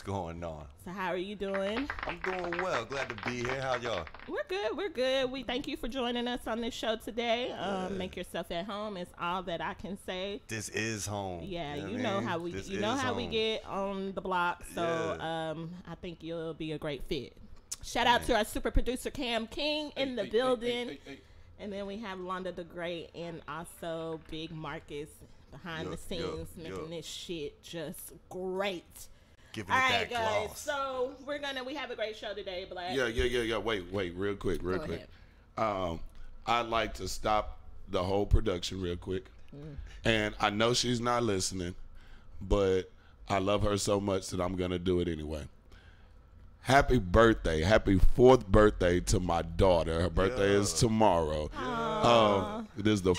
going on? So how are you doing? I'm doing well. Glad to be here. How y'all? We're good. We're good. We thank you for joining us on this show today. Make yourself at home is all that I can say. This is home. Yeah, you know, you know how we home. get on the block. So I think you'll be a great fit. Shout out to our super producer Cam King in the building. And then we have Londa the Great and also Big Marcus behind the scenes making this shit just great. Giving All it right, that guys. gloss. So we have a great show today, Black. Yeah. Wait, real quick. Go ahead. I'd like to stop the whole production real quick. And I know she's not listening, but I love her so much that I'm gonna do it anyway. Happy birthday. Happy 4th birthday to my daughter. Her birthday is tomorrow. This is the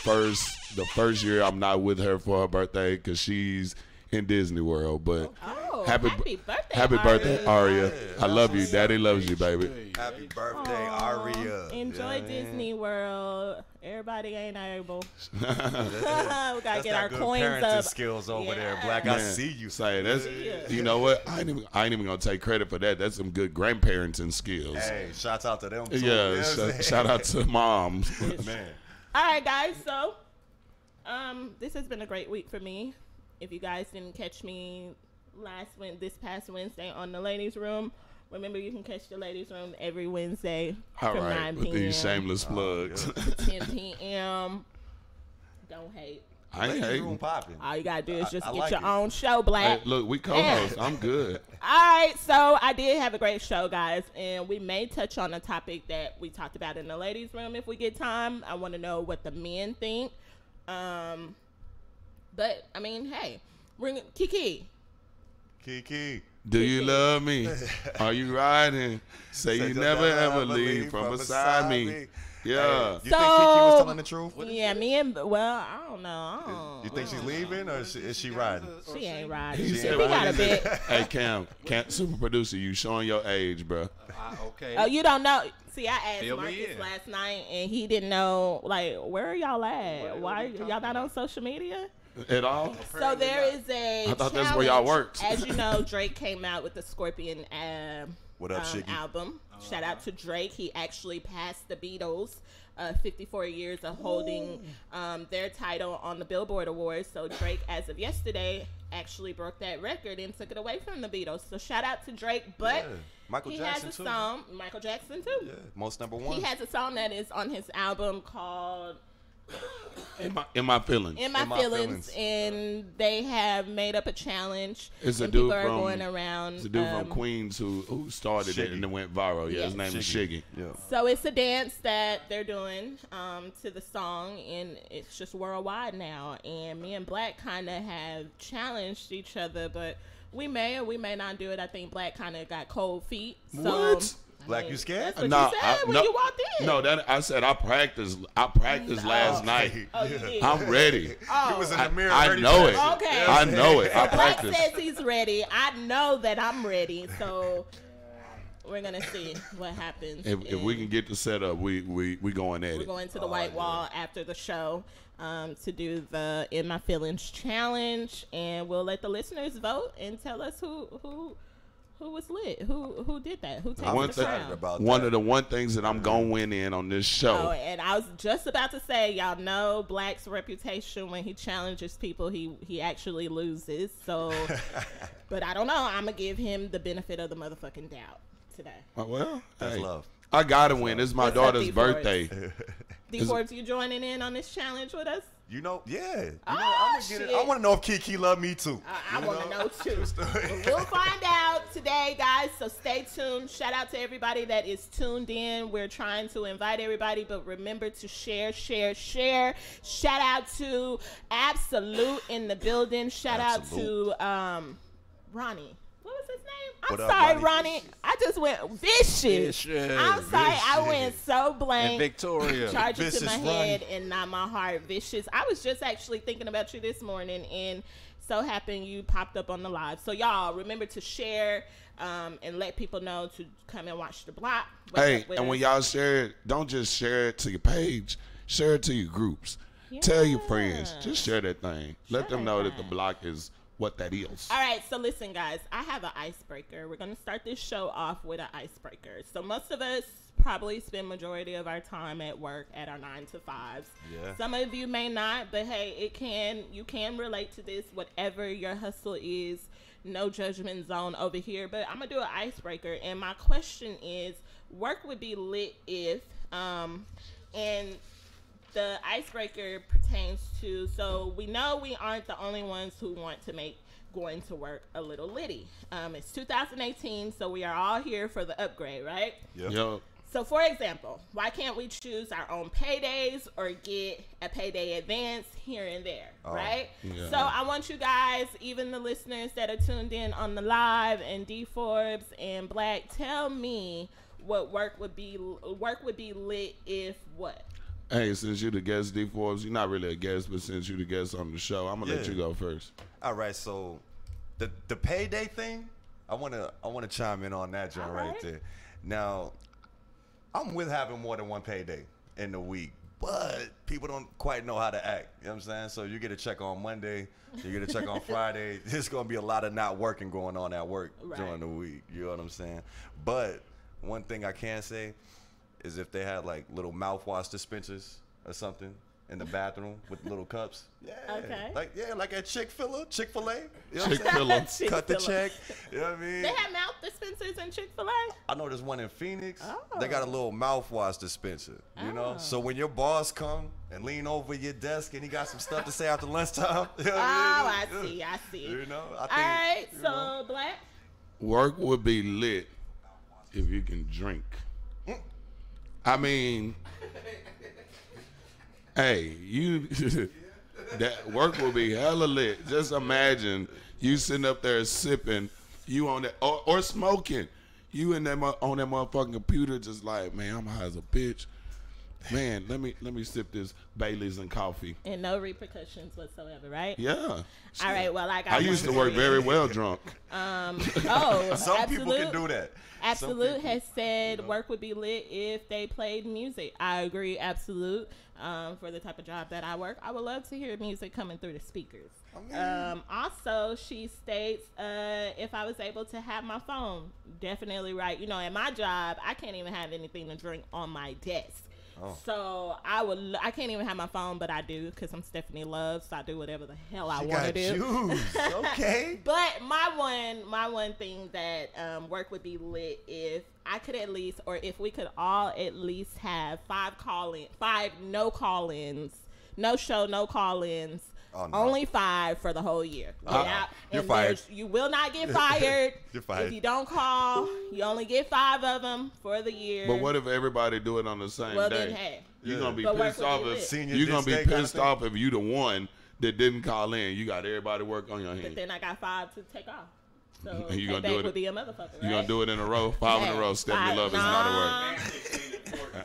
first year I'm not with her for her birthday because she's in Disney World. But happy birthday, Aria. I love you. Daddy loves you, baby. Happy birthday, Aria. Enjoy Disney World. Everybody ain't able. We gotta get our good coins parenting up. skills over there, Black. I see you. Say that's you know what? I ain't even gonna take credit for that. That's some good grandparenting skills. Hey, shouts out to them too. Yeah, shout out to moms. Man. All right, guys. So, this has been a great week for me. If you guys didn't catch me this past Wednesday on the ladies' room, remember you can catch the ladies' room every Wednesday from 9 p.m. with these shameless plugs. to 10 p.m. Don't hate. I ain't hating. Popping. All you gotta do is just I get like your it. own show, Black. Hey, look, we co-host. I'm good. All right, so I did have a great show, guys, and we may touch on a topic that we talked about in the ladies' room if we get time. I want to know what the men think. But I mean, hey, bring Kiki. Do you love me? Are you riding? Say you never ever leave from beside me. Yeah. You think Kiki was telling the truth? Yeah, I don't know. You think she's leaving or is she riding? She ain't riding. He She said, got a bit. Hey, Cam, super producer, you showing your age, bro. Okay. Oh, you don't know? See, I asked Fill me Marcus in. last night, and he didn't know, like, where are y'all at? Why y'all not on social media? At all? So there is a I thought that's where y'all worked. As you know, Drake came out with the Scorpion What up, Shiggy? album. Shout out to Drake. He actually passed the Beatles 54 years of holding their title on the Billboard Awards. So Drake, as of yesterday, actually broke that record and took it away from the Beatles. So shout out to Drake. But Michael he Jackson has a too. song. Michael Jackson too. Yeah, most number one. He has a song that is on his album called In my feelings. In My Feelings, and they have made up a challenge. It's a and dude people are from going around. It's a dude from Queens who started it Shiggy. and it went viral. Yeah, his Yes. name is Shiggy. Yeah. So it's a dance that they're doing to the song, and it's just worldwide now. And me and Black kind of have challenged each other, but we may or we may not do it. I think Black kind of got cold feet. So, What? Black, you scared? That's what you said when you walked in. No, that I said I practiced last night. Oh, you did. I'm ready. Oh. He was in the mirror. I ready know to- it. Okay. I know it. I Black practiced. says he's ready. I know that I'm ready. So we're gonna see what happens. If we And can get the setup, we going at we're it. going to the White Wall after the show to do the In My Feelings challenge, and we'll let the listeners vote and tell us who was lit, who did that, who One takes the thing- crown. About One that. of the one things that I'm gonna win in on this Oh, show. and I was just about to say, y'all know Black's reputation when he challenges people, he actually loses. So, but I don't know. I'm gonna give him the benefit of the motherfucking doubt today. Well, That's hey, love. I gotta win. It's my What's up, daughter's D. Forbes? birthday. D. Forbes, you joining in on this challenge with us? You know, yeah. You know, Oh, I'm gonna get it. shit. I want to know if Kiki love me too. I want to know too. But we'll find out today, guys. So stay tuned. Shout out to everybody that is tuned in. We're trying to invite everybody, but remember to share. Shout out to Absolute in the building. Shout out to Ronnie. What was his name? I'm What up, sorry, Ronnie? Ronnie. I just went vicious. I'm sorry. I went so blank. And Victoria. Charge it to Vicious my Ronnie. head and not my heart. Vicious. I was just actually thinking about you this morning, and so happened you popped up on the live. So y'all remember to share and let people know to come and watch the block. What's Hey, up with and when us? y'all share it, don't just share it to your page. Share it to your groups. Tell your friends. Just share that thing. Let them that know that the thing. block is what that is. All right, so listen, guys. I have an icebreaker. We're going to start this show off with an icebreaker. So most of us probably spend majority of our time at work at our 9 to 5s. Yeah. Some of you may not, but hey, you can relate to this, whatever your hustle is. No judgment zone over here. But I'm going to do an icebreaker. And my question is, work would be lit if, and the icebreaker pertains to, so we know we aren't the only ones who want to make going to work a little litty. It's 2018, so we are all here for the upgrade, right? Yep. So for example, why can't we choose our own paydays or get a payday advance here and there, right? Yeah. So I want you guys, even the listeners that are tuned in on the live, and D Forbes and Black, tell me what work would be lit if what? Hey, since you the guest, D Forbes, you're not really a guest, but since you the guest on the show, I'm gonna let you go first. All right, so the payday thing, I wanna chime in on that, John, right there. Now, I'm with having more than one payday in the week, but people don't quite know how to act. You know what I'm saying? So you get a check on Monday, you get a check on Friday. There's gonna be a lot of not working going on at work during the week. You know what I'm saying? But one thing I can say is if they had like little mouthwash dispensers or something in the bathroom with little cups. Yeah. Okay. Like at Chick-fil-A. You know Chick-fil-A. Cut the check. You know what I mean? They have mouth dispensers in Chick-fil-A? I know there's one in Phoenix. Oh. They got a little mouthwash dispenser, you know? So when your boss come and lean over your desk and he got some stuff to say after lunchtime. You know what I mean? I see. You know? I think, All right, so Black? Work would be lit if you can drink. I mean, hey, that work will be hella lit. Just imagine you sitting up there sipping, you on that, or smoking. You in that on that motherfucking computer, just like, man, I'm high as a bitch. Man, let me sip this Bailey's and coffee. And no repercussions whatsoever, right? Yeah. All right, well, I got I used to work very well drunk. Some Absolute, people can do that. Absolute has said work would be lit if they played music. I agree, Absolute. For the type of job that I work, I would love to hear music coming through the speakers. Also, she states, if I was able to have my phone, definitely right. You know, at my job, I can't even have anything to drink on my desk. So I can't even have my phone, but I do because I'm Stephanie Love, so I do whatever the hell I want to do. Juice. Okay. But my one thing that work would be lit if I could at least, or if we could all at least have 5 no call-ins, no show, no call-ins. Oh, no. Only 5 for the whole year. You're fired. You will not get fired. You're fired. If you don't call, you only get 5 of them for the year. But what if everybody do it on the same day? Then, hey, you're gonna be pissed off if you the one that didn't call in. You got everybody work on your hand. But then I got 5 to take off. So you gonna do it? Would be a motherfucker, right? You gonna do it in a row? 5 in a row. Stephanie Love is not a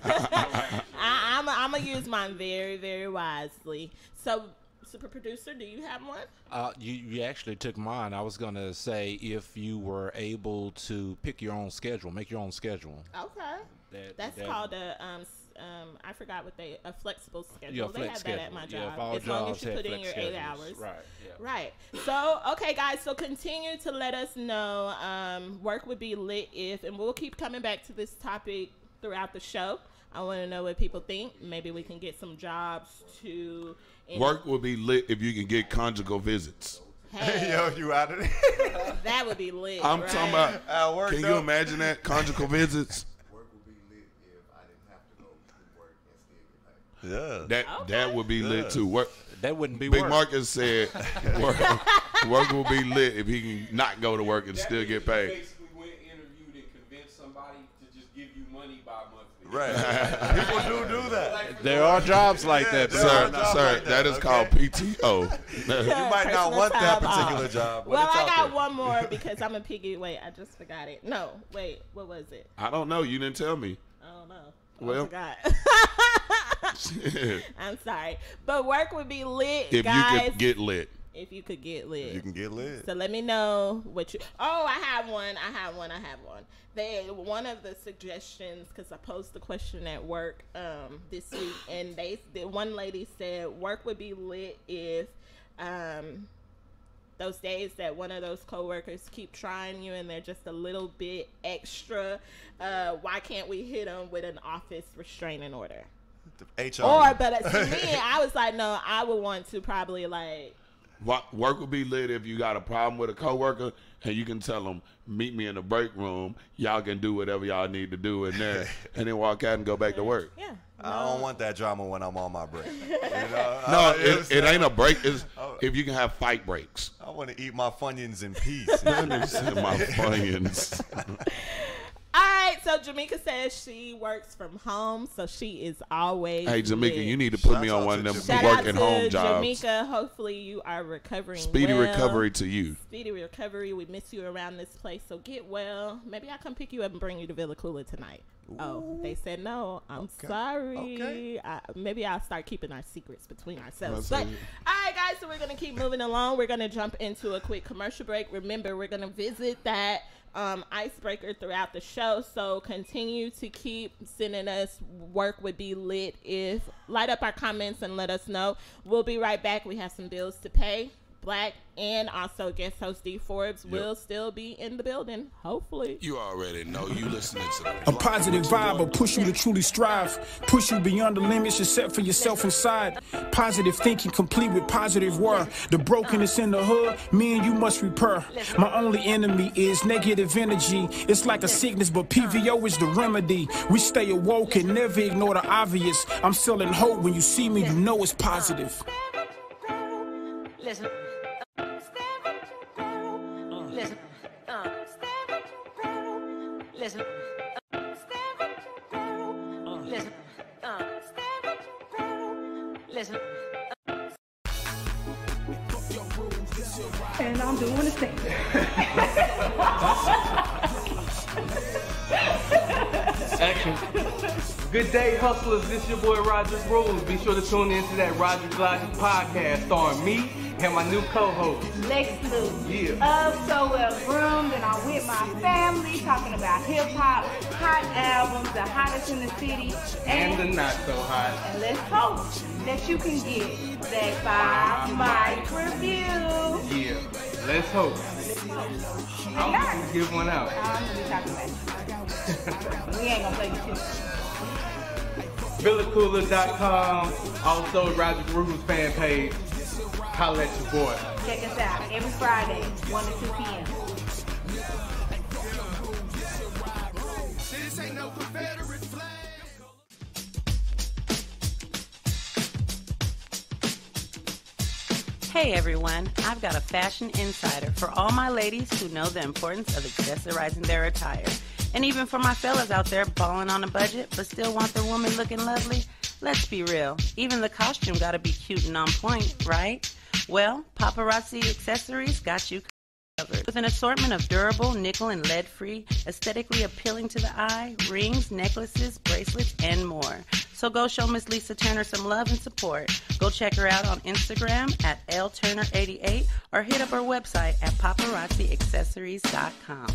word. I'm gonna use mine very, very wisely. So, super producer, do you have one? You actually took mine. I was gonna say if you were able to pick your own schedule, make your own schedule. Okay. That's called I forgot what a flexible schedule. Yeah, they have schedule. that at my job. Yeah, as long as you put in your 8 hours. Right. Yeah. Right. So, okay, guys. So continue to let us know. Work would be lit if, and we'll keep coming back to this topic throughout the show. I want to know what people think. Maybe we can get some jobs to. Work would be lit if you can get conjugal visits. Hey, Yo, you out of there? that would be lit. I'm right? talking about. At work, Can you imagine that conjugal visits? Work would be lit if I didn't have to go to work and still get paid. That would be lit too. Work. That wouldn't be Big work. Marcus said work will be lit if he can not go to work and still get paid. Basically went interviewed and convinced somebody to just give you money by monthly. Right. People do that. There are jobs like that, Sir, like that is called PTO. You might not want that particular job. But Well, it's I out got there. one more because I'm a piggy. Wait, I just forgot it. No, wait, what was it? I don't know. You didn't tell me. I don't know. Well. I forgot. I'm sorry, but work would be lit, If guys. you could get lit. If you could get lit. You can get lit. So let me know what you. Oh, I have one. One of the suggestions, because I posed the question at work this week, and the one lady said work would be lit if those days that one of those coworkers keep trying you and they're just a little bit extra, why can't we hit them with an office restraining order? HR. Or, but to me, I was like, no, I would want to probably like. Work will be lit if you got a problem with a coworker and you can tell them, meet me in the break room. Y'all can do whatever y'all need to do in there, and then walk out and go back to work. Yeah. I don't want that drama when I'm on my break. You know? No, it ain't a break. It's if you can have fight breaks. I want to eat my Funyuns in peace. My Funyuns. All right, so Jamaica says she works from home, so she is always. Hey, Jamaica, lit. you need to put me Shout on out one of to them Shout work out at to home jobs. Jamaica. Hopefully you are recovering. Speedy well. recovery to you. Speedy recovery. We miss you around this place, so get well. Maybe I come pick you up and bring you to Villa Koola tonight. Ooh. Oh, they said no. I'm sorry. Okay. Maybe I'll start keeping our secrets between ourselves. That's But it. all right, guys, so we're gonna keep moving along. We're gonna jump into a quick commercial break. Remember, we're gonna visit that icebreaker throughout the show, so continue to keep sending us work would be lit if light up our comments and let us know. We'll be right back. We have some bills to pay. Black and also guest host D Forbes will still be in the building, hopefully. You already know you listening to them. A positive vibe will push you to truly strive, push you beyond the limits you set for yourself inside. Positive thinking complete with positive word. The brokenness in the hood, me and you must repair. My only enemy is negative energy. It's like a sickness, but PVO is the remedy. We stay awoke and never ignore the obvious. I'm selling hope. When you see me, you know it's positive. Listen. Listen. Listen. Listen. Listen. And I'm doing the same. Action. Good day, hustlers. This your boy Roger's Rules. Be sure to tune in to that Roger's Logic podcast starring me and my new co-host. Lex Lou. Yeah. So well groomed, and I'm with my family talking about hip hop, hot albums, the hottest in the city, And the not so hot. and let's hope that you can get that 5 mic review. Yeah. Let's hope. I'm gonna give one out. I'm gonna be talking about it. We ain't gonna play the shit. VillaCooler.com. Also, Roger Rules fan page. Holla at your boy. Check us out every Friday, 1 to 2 p.m. Hey everyone, I've got a fashion insider for all my ladies who know the importance of accessorizing their attire. And even for my fellas out there balling on a budget but still want their woman looking lovely. Let's be real, even the costume gotta be cute and on point, right? Well, Paparazzi Accessories got you covered. With an assortment of durable, nickel and lead-free, aesthetically appealing to the eye, rings, necklaces, bracelets, and more. So go show Miss Lisa Turner some love and support. Go check her out on Instagram at lturner88 or hit up her website at paparazziaccessories.com.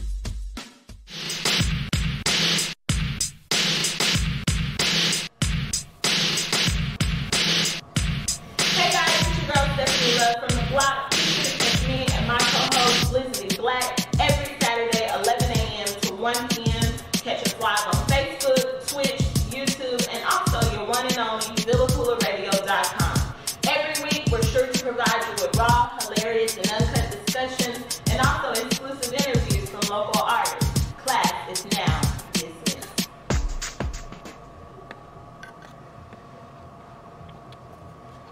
Hey guys, it's your girl Stephanie Love from the block. It's me and my co-host Blizzard Black every Saturday, 11 a.m. to 1 p.m. Catch us live on Facebook, Twitch, YouTube, and also your one and only VillaCoolerRadio.com. Every week, we're sure to provide you with raw, hilarious, and uncut discussions, and also exclusive interviews from local artists. Class is now dismissed.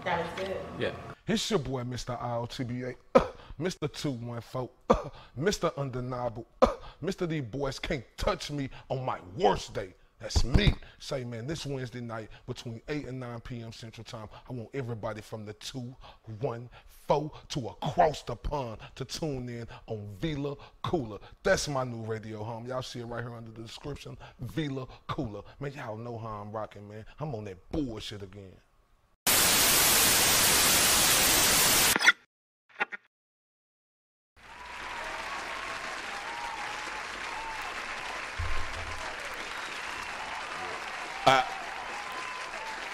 That was good. Yeah. It's your boy, Mr. ILTBA, Mr. 214, Mr. Undeniable, Mr. These boys can't touch me on my worst day. That's me. Say, man, this Wednesday night between 8 and 9 p.m. Central Time, I want everybody from the 214 to across the pond to tune in on Villa Koola. That's my new radio home. Y'all see it right here under the description, Villa Koola. Man, y'all know how I'm rocking, man. I'm on that bullshit again.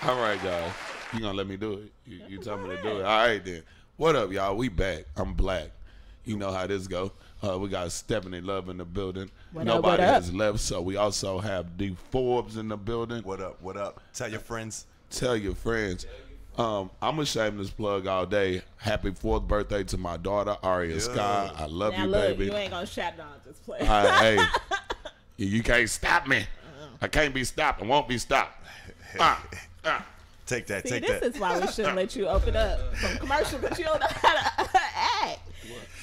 All right, guys. You gonna let me do it? You tell me to do it. All right, then. What up, y'all? We back. I'm Black. You know how this go. We got Stephanie Love in the building. What Nobody up? has left, so we also have D Forbes in the building. What up? What up? Tell your friends. Tell your friends. I'm a shameless plug all day. Happy 4th birthday to my daughter, Aria Sky. I love Now you, look, baby. you ain't gonna shout it out. Just play. Hey, you can't stop me. I can't be stopped. I won't be stopped. Take that. See, take this that. is why we shouldn't let you open up from commercial, but you don't know how to act.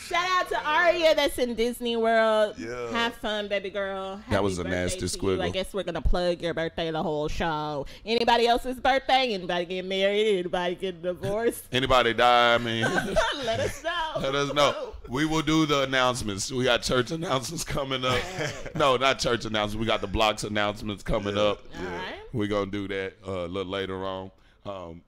Shout out to Aria that's in Disney World. Yeah. Have fun, baby girl. Happy That was a birthday nasty to you. squiggle. I guess we're going to plug your birthday the whole show. Anybody else's birthday? Anybody get married? Anybody get divorced? Anybody die? I mean, Let us know. let us know. We will do the announcements. We got church announcements coming up. No, not church announcements. We got the blocks announcements coming up. All right. We're going to do that a little later on.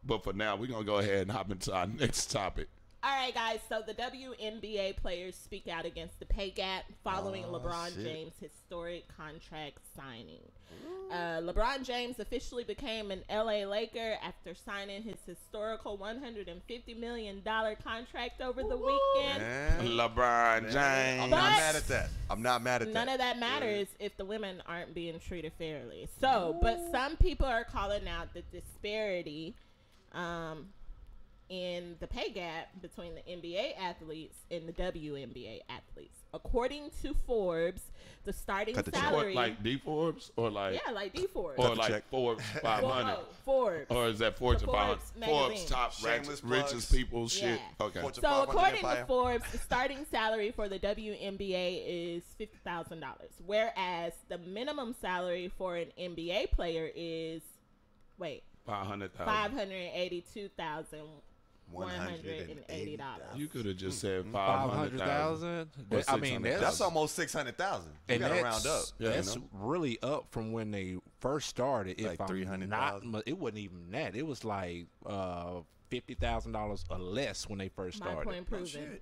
But for now, we're going to go ahead and hop into our next topic. All right, guys. So the WNBA players speak out against the pay gap following LeBron James' historic contract signing. LeBron James officially became an LA Laker after signing his historical $150 million contract over the weekend. LeBron James. I'm not mad at that. I'm not mad at that. None of that matters if the women aren't being treated fairly. So, but some people are calling out the disparity in the pay gap between the NBA athletes and the WNBA athletes. According to Forbes, the starting salary... Like D Forbes? Or like... Yeah, like D Forbes. Or like Forbes 500? Forbes. Or is that Fortune 500? Forbes top richest people shit? Yeah. Okay. So according to Forbes, the starting salary for the WNBA is $50,000, whereas the minimum salary for an NBA player is, $500,000. $582,180. You could have just said 500,000. I mean, that's almost 600,000. You got to round up. That's really up from when they first started. Like if 300,000. It wasn't even that. It was like $50,000 or less when they first started. My point proven.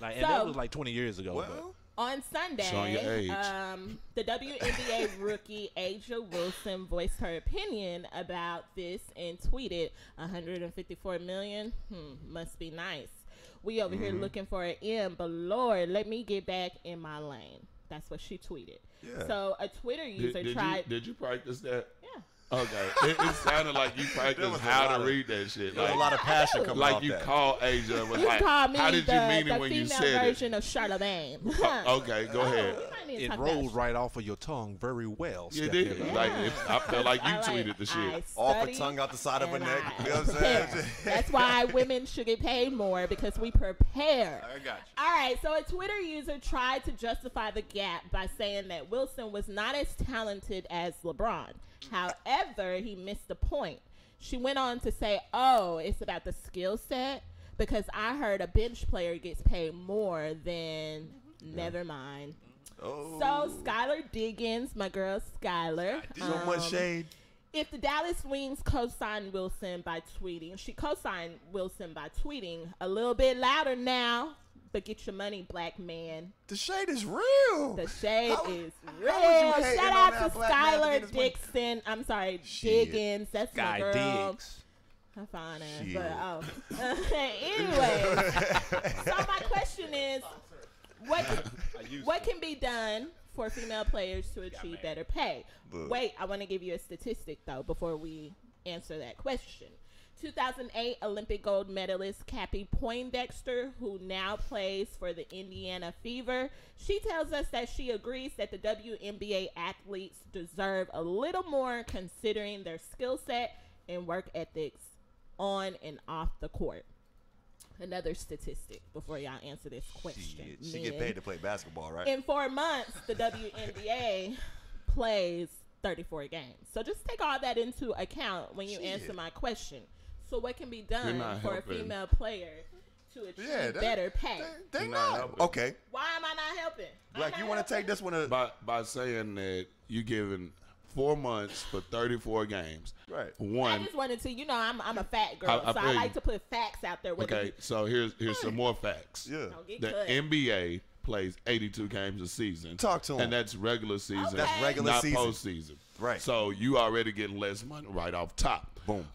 Like, and that was like 20 years ago. Well, on Sunday, the WNBA rookie Aja Wilson voiced her opinion about this and tweeted, $154 million? Must be nice. We over here looking for an M, but Lord, let me get back in my lane. That's what she tweeted. Yeah. So a Twitter user tried... Did you practice that? Yeah. Okay. It sounded like you practiced how to read that shit. Like, a lot of passion coming off like you that. called Asia. Was You like, called me how did you mean the it when you female said version of Charlemagne. Okay, go ahead. It rolled right off of your tongue very well. You did. Yeah. Like, I felt like you tweeted the shit. Off a tongue out the side of her neck. You know what I'm saying? That's why women should get paid more, because we prepare. I got you. All right, so a Twitter user tried to justify the gap by saying that Wilson was not as talented as LeBron. However, he missed the point. She went on to say, it's about the skill set, because I heard a bench player gets paid more than never mind. So Skylar Diggins, my girl Skylar. So much shade. If the Dallas Wings co-signed Wilson by tweeting, a little bit louder now, but get your money, black man. The shade is real. The shade is real. Shout out to Skylar Dixon. I'm sorry, Diggins. That's my girl. Diggs. I'm fine ass, but anyway. So my question is, what can be done for female players to achieve better pay? Wait, I want to give you a statistic though before we answer that question. 2008 Olympic gold medalist Cappie Poindexter, who now plays for the Indiana Fever, she tells us that she agrees that the WNBA athletes deserve a little more considering their skill set and work ethics on and off the court. Another statistic before y'all answer this question. She get paid to play basketball, right? In 4 months, the WNBA plays 34 games. So just take all that into account when you answer my question. So what can be done for a female player to achieve better pay? They not. Okay. Why am I not helping? Like, you want to take this one by saying that you giving 4 months for 34 games. Right. I just wanted to, I'm a fat girl, so I like to put facts out there. Okay, so here's some more facts. Yeah. The NBA plays 82 games a season. Talk to them. And that's regular season. Okay. That's regular not season. Postseason. Right. So you already getting less money right off top. Boom.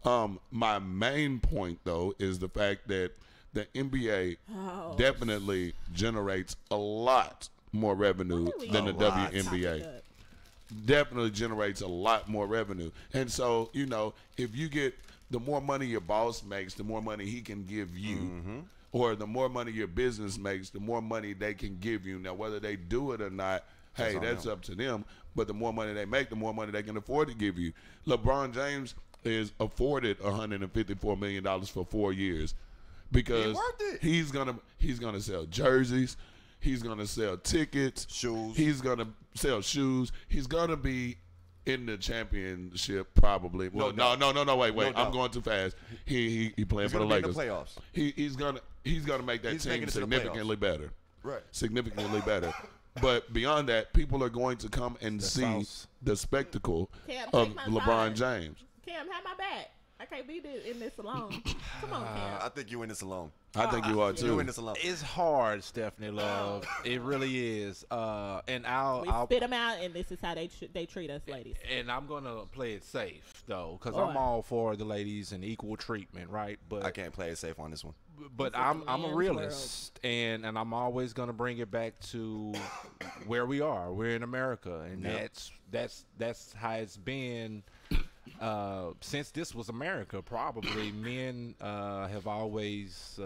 My main point, though, is the fact that the NBA Oh. definitely generates a lot more revenue than the WNBA. Definitely generates a lot more revenue. And so, you know, if you get the more money your boss makes, the more money he can give you. Or the more money your business makes, the more money they can give you. Now, whether they do it or not, hey, that's up to them. But the more money they make, the more money they can afford to give you. LeBron James is afforded $154 million for 4 years because he's gonna sell jerseys, he's gonna sell tickets, shoes, he's gonna sell shoes, he's gonna be in the championship probably. Well, no, wait. I'm going too fast. He playing for the Lakers. Be in the playoffs. He's gonna make that team significantly better. Right. Significantly better. But beyond that, people are going to come and see the spectacle of LeBron James. Cam, have my back. I can't be in this alone. Come on, Cam. I think you in this alone. I think you are too. You in this alone. It's hard, Stephanie Love. It really is. And I'll spit them out, and this is how they treat us, ladies. And I'm gonna play it safe though, because I'm all for the ladies and equal treatment, right? But I can't play it safe on this one. But I'm a realist, and I'm always gonna bring it back to where we are. We're in America, and that's how it's been. Since this was America, probably men have always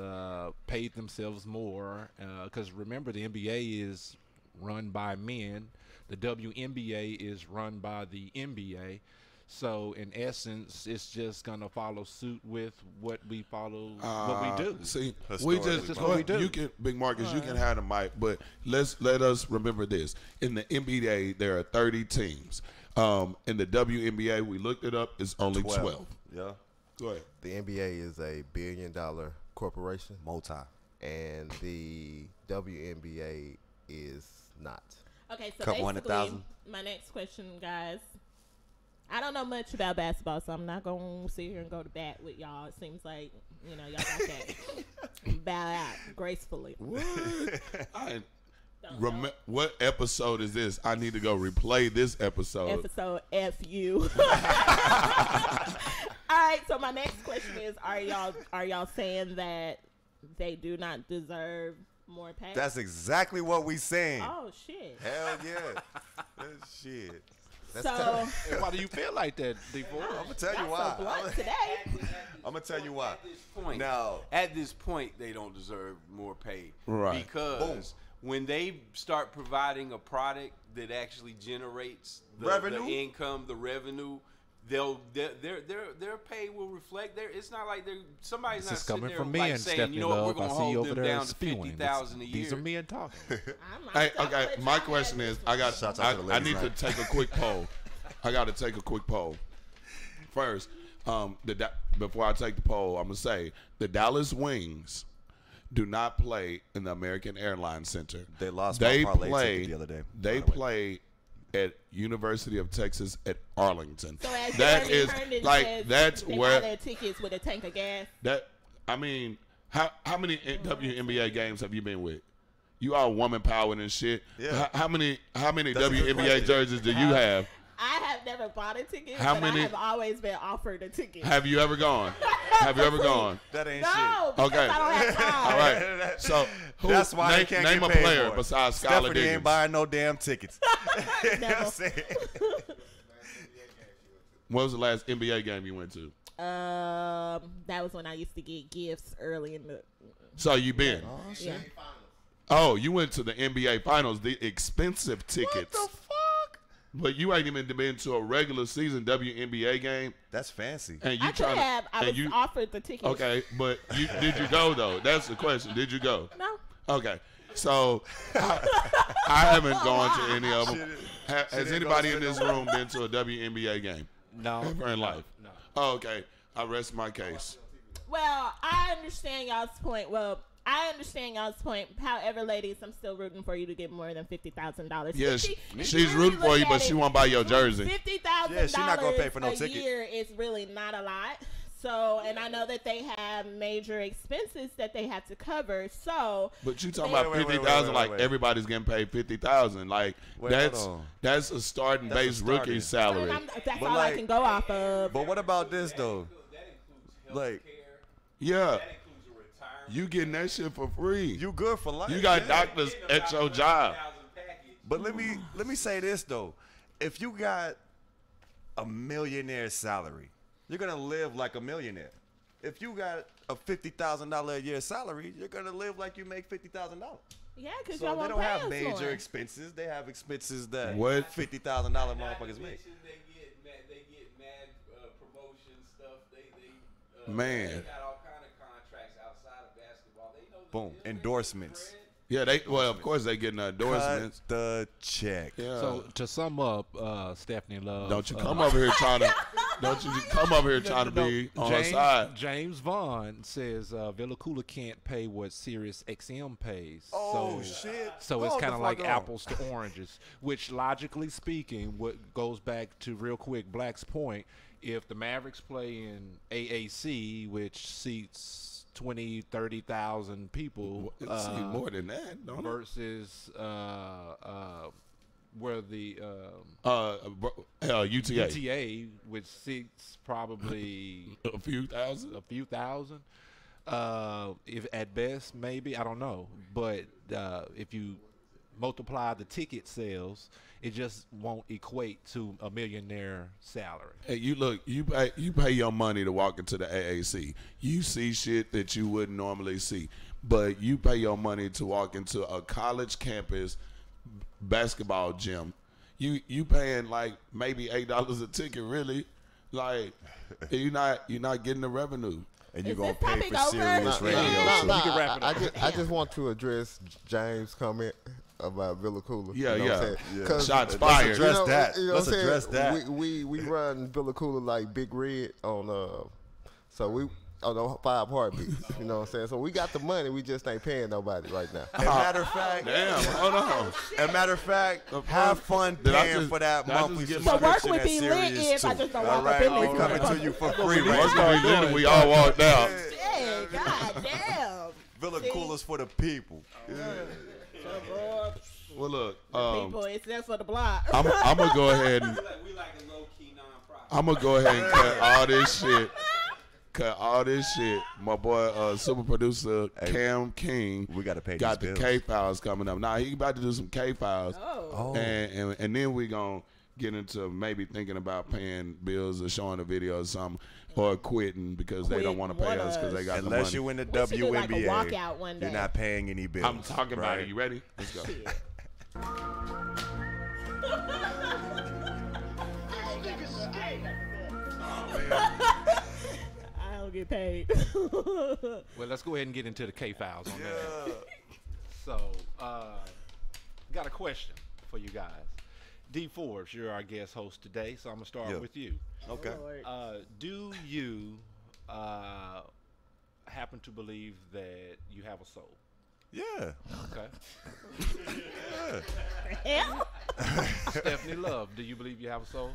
paid themselves more because remember the NBA is run by men, the WNBA is run by the NBA, so in essence it's just gonna follow suit with what we follow, what we do. See, we just what we do. You can, Big Marcus, you can have the mic, but let us remember this: in the NBA there are 30 teams. In the WNBA, we looked it up, it's only 12. Yeah. Go ahead. The NBA is a billion-dollar corporation. Multi. And the WNBA is not. Okay, so basically, my next question, guys. I don't know much about basketball, so I'm not going to sit here and go to bat with y'all. It seems like, you know, y'all got that bow out gracefully. What? What episode is this? I need to go replay this episode. Episode FU. All right, so my next question is: Are y'all saying that they do not deserve more pay? That's exactly what we saying. Oh shit! Hell yeah! Shit. So why do you feel like that, D4? I'm gonna tell you why. So blunt today. I'm gonna tell you why. At this point, they don't deserve more pay, right? Because when they start providing a product that actually generates the income, the revenue, their pay will reflect there. It's not like somebody's not sitting there like saying, you know what, we're gonna hold them down to $50,000 a year. These are men talking. Hey, okay. My question is, I need to take a quick poll. I got to take a quick poll. First, before I take the poll, I'm gonna say the Dallas Wings do not play in the American Airlines Center. They lost my parlay ticket the other day. They play at University of Texas at Arlington. So as that is like says, that's they where buy their tickets with a tank of gas. I mean, how many WNBA games have you been with? You all woman powered and shit. Yeah. How many WNBA jerseys do you have? I have never bought a ticket, How but many- I have always been offered a ticket. Have you ever gone? Have you ever gone? That ain't No, shit. because Okay. I don't have time. All right. So That's why they can't name get a paid player for it. besides Skylar Stephanie Diggins. ain't buying no damn tickets. You know what I'm saying? What was the last NBA game you went to? That was when I used to get gifts early in the. So you been? Oh, shit. Yeah. Oh, you went to the NBA Finals, the expensive tickets. What the fuck? But you ain't even been to a regular season WNBA game. That's fancy. And you I could have. I was you, offered the ticket. Okay, but did you go though? That's the question. Did you go? No. Okay, so I haven't gone to any of them. Has anybody in this room been to a WNBA game? No. Ever in life? No. Oh, okay, I rest my case. Well, I understand y'all's point. However, ladies, I'm still rooting for you to get more than $50,000. Yes, she's rooting for you, but she won't buy your jersey. $50,000 Yeah, she's not gonna pay for no a ticket. year is really not a lot. So, and I know that they have major expenses that they have to cover. So, but you talking about 50,000 like wait. everybody's getting paid 50,000. Like Wait, that's hold on. that's a starting That's a base rookie starting. salary. that's But all like- I can go off of. But what about this though? Like, Yeah. You getting that shit for free. You good for life. You got doctors at your job. But let me say this though. If you got a millionaire salary, you're gonna live like a millionaire. If you got a $50,000 a year salary, you're gonna live like you make $50,000. Yeah, because So y'all they won't don't pay have us major more. expenses. They have expenses that What? $50,000 motherfuckers make. They get mad promotion stuff. They Man. got all kind of contracts outside of basketball. They know Boom, endorsements. Yeah, of course they getting endorsements. Cut the check. Yeah. So to sum up, Stephanie Love. Don't you come over here trying to. Don't you come over here trying to be on the side. James Vaughn says Villa Koola can't pay what Sirius XM pays. Oh, shit. So it's Hold kind the of like fuck on. apples to oranges, which logically speaking, what goes back to real quick Black's point, if the Mavericks play in AAC, which seats 20, 30,000 people, See more than that, don't it? versus where the UTA. UTA, which seats probably A few thousand. if at best, maybe, I don't know. But if you multiply the ticket sales, it just won't equate to a millionaire salary. Hey, you pay your money to walk into the AAC. You see shit that you wouldn't normally see, but you pay your money to walk into a college campus basketball gym. You paying like maybe $8 a ticket, really. Like you're not getting the revenue. And you're Is going to this pay topic for over? Sirius Radio. Nah, too. I just want to address James' comment about Villa Koola. Yeah, you know what I'm yeah. saying? Shots fired. Let's address that. You know Let's what I'm address saying? that. We run Villa Koola like Big Red on so we on the 5 heartbeats. You know what I'm saying? So we got the money, we just ain't paying nobody right now. As a matter of fact, Damn, hold on. as a matter of fact, have fun Did I paying just- for that did I monthly just get So work subscription would at be lit Sirius if I too. just don't All walk up right, in there. we coming to you for free Once right we now. did it, we all walked out. Hey, god damn. Villa See? Coolers for the people. Well, look, People, it's there for the block. I'm gonna go ahead and we like a low key nonprofit. I'm gonna go ahead and cut all this shit. Cut all this shit. My boy, super producer Cam King, We got to pay got these the bills. K files coming up. Now he about to do some K files, Oh. and then we gonna get into maybe thinking about paying bills or showing a video or something, or quitting because they don't want to pay us because they got Unless the you money. win the We should do like a WNBA, walkout one you're day. not paying any bills. I'm talking about right? it. You ready? Let's go. I don't get paid. Well, let's go ahead and get into the K files on that. So, got a question for you guys. D Forbes, you're our guest host today, so I'm gonna start with you. Okay. Do you happen to believe that you have a soul? Yeah. Okay. Yeah. Stephanie Love, do you believe you have a soul?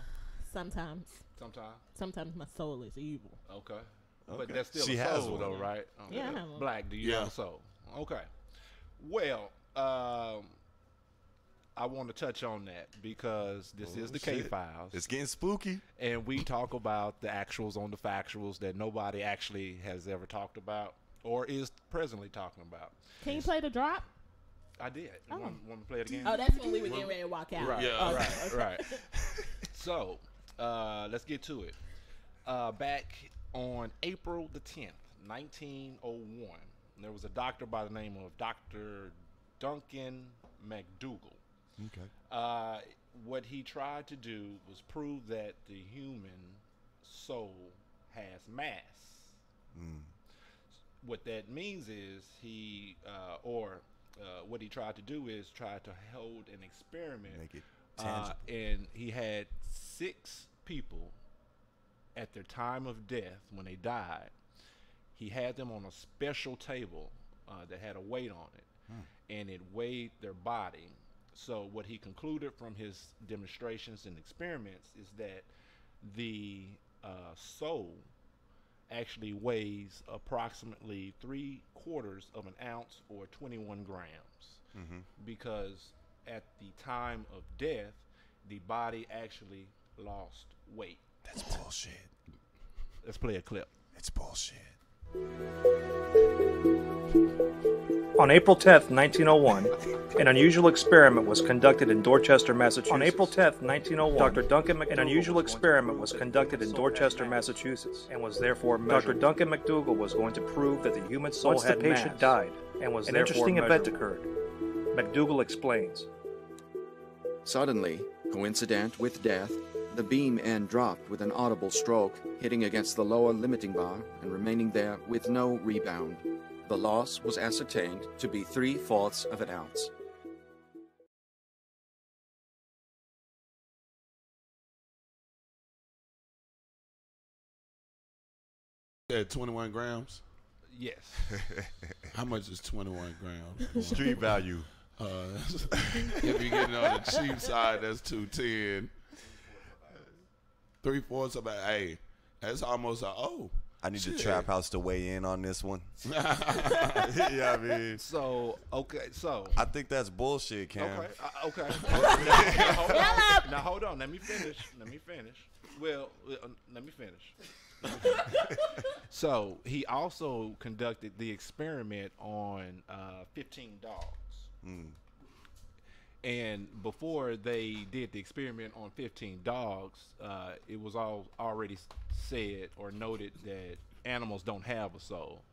Sometimes. Sometimes. Sometimes my soul is evil. Okay. But Okay. that's still She a has soul, one. though, right? Okay. Yeah, I have one. Black, do you have a soul? Okay. Well, I want to touch on that because this is the K shit. Files. It's getting spooky. And we talk about the actuals on the factuals that nobody actually has ever talked about or is presently talking about. Can you play the drop? I did. Oh. Want to play it again? Oh, that's when we were getting ready to walk out. Right, Oh, right, okay. right. So, let's get to it. Back on April the 10th, 1901, there was a doctor by the name of Dr. Duncan McDougall. Okay. What he tried to do was prove that the human soul has mass. What that means is what he tried to do is try to hold an experiment. Make it tangible. And he had 6 people at their time of death when they died. He had them on a special table that had a weight on it, and it weighed their body. So what he concluded from his demonstrations and experiments is that the soul actually weighs approximately 3/4 of an ounce or 21 grams, because at the time of death, the body actually lost weight. That's bullshit. Let's play a clip. It's bullshit. On April 10th, 1901, an unusual experiment was conducted in Dorchester, Massachusetts. On April 10th, 1901, Dr. Duncan McDougall, an unusual experiment was conducted in Dorchester, Massachusetts, and was therefore measured. Dr. Duncan McDougall was going to prove that the human soul had mass. Once the patient died, and was an interesting event occurred. McDougall explains. Suddenly, coincident with death, the beam end dropped with an audible stroke, hitting against the lower limiting bar and remaining there with no rebound. The loss was ascertained to be 3/4 of an ounce. At 21 grams? Yes. How much is 21 grams? Street value. If you're getting on the cheap side, that's 210. 3/4 of a, hey, that's almost a O. I need the trap house to weigh in on this one. Yeah, I mean. So, okay, so. I think that's bullshit, Cam. Okay, okay. Now, hold on. Let me finish. Well, let me finish. So, he also conducted the experiment on 15 dogs. Mm. And before they did the experiment on 15 dogs, it was already said or noted that animals don't have a soul.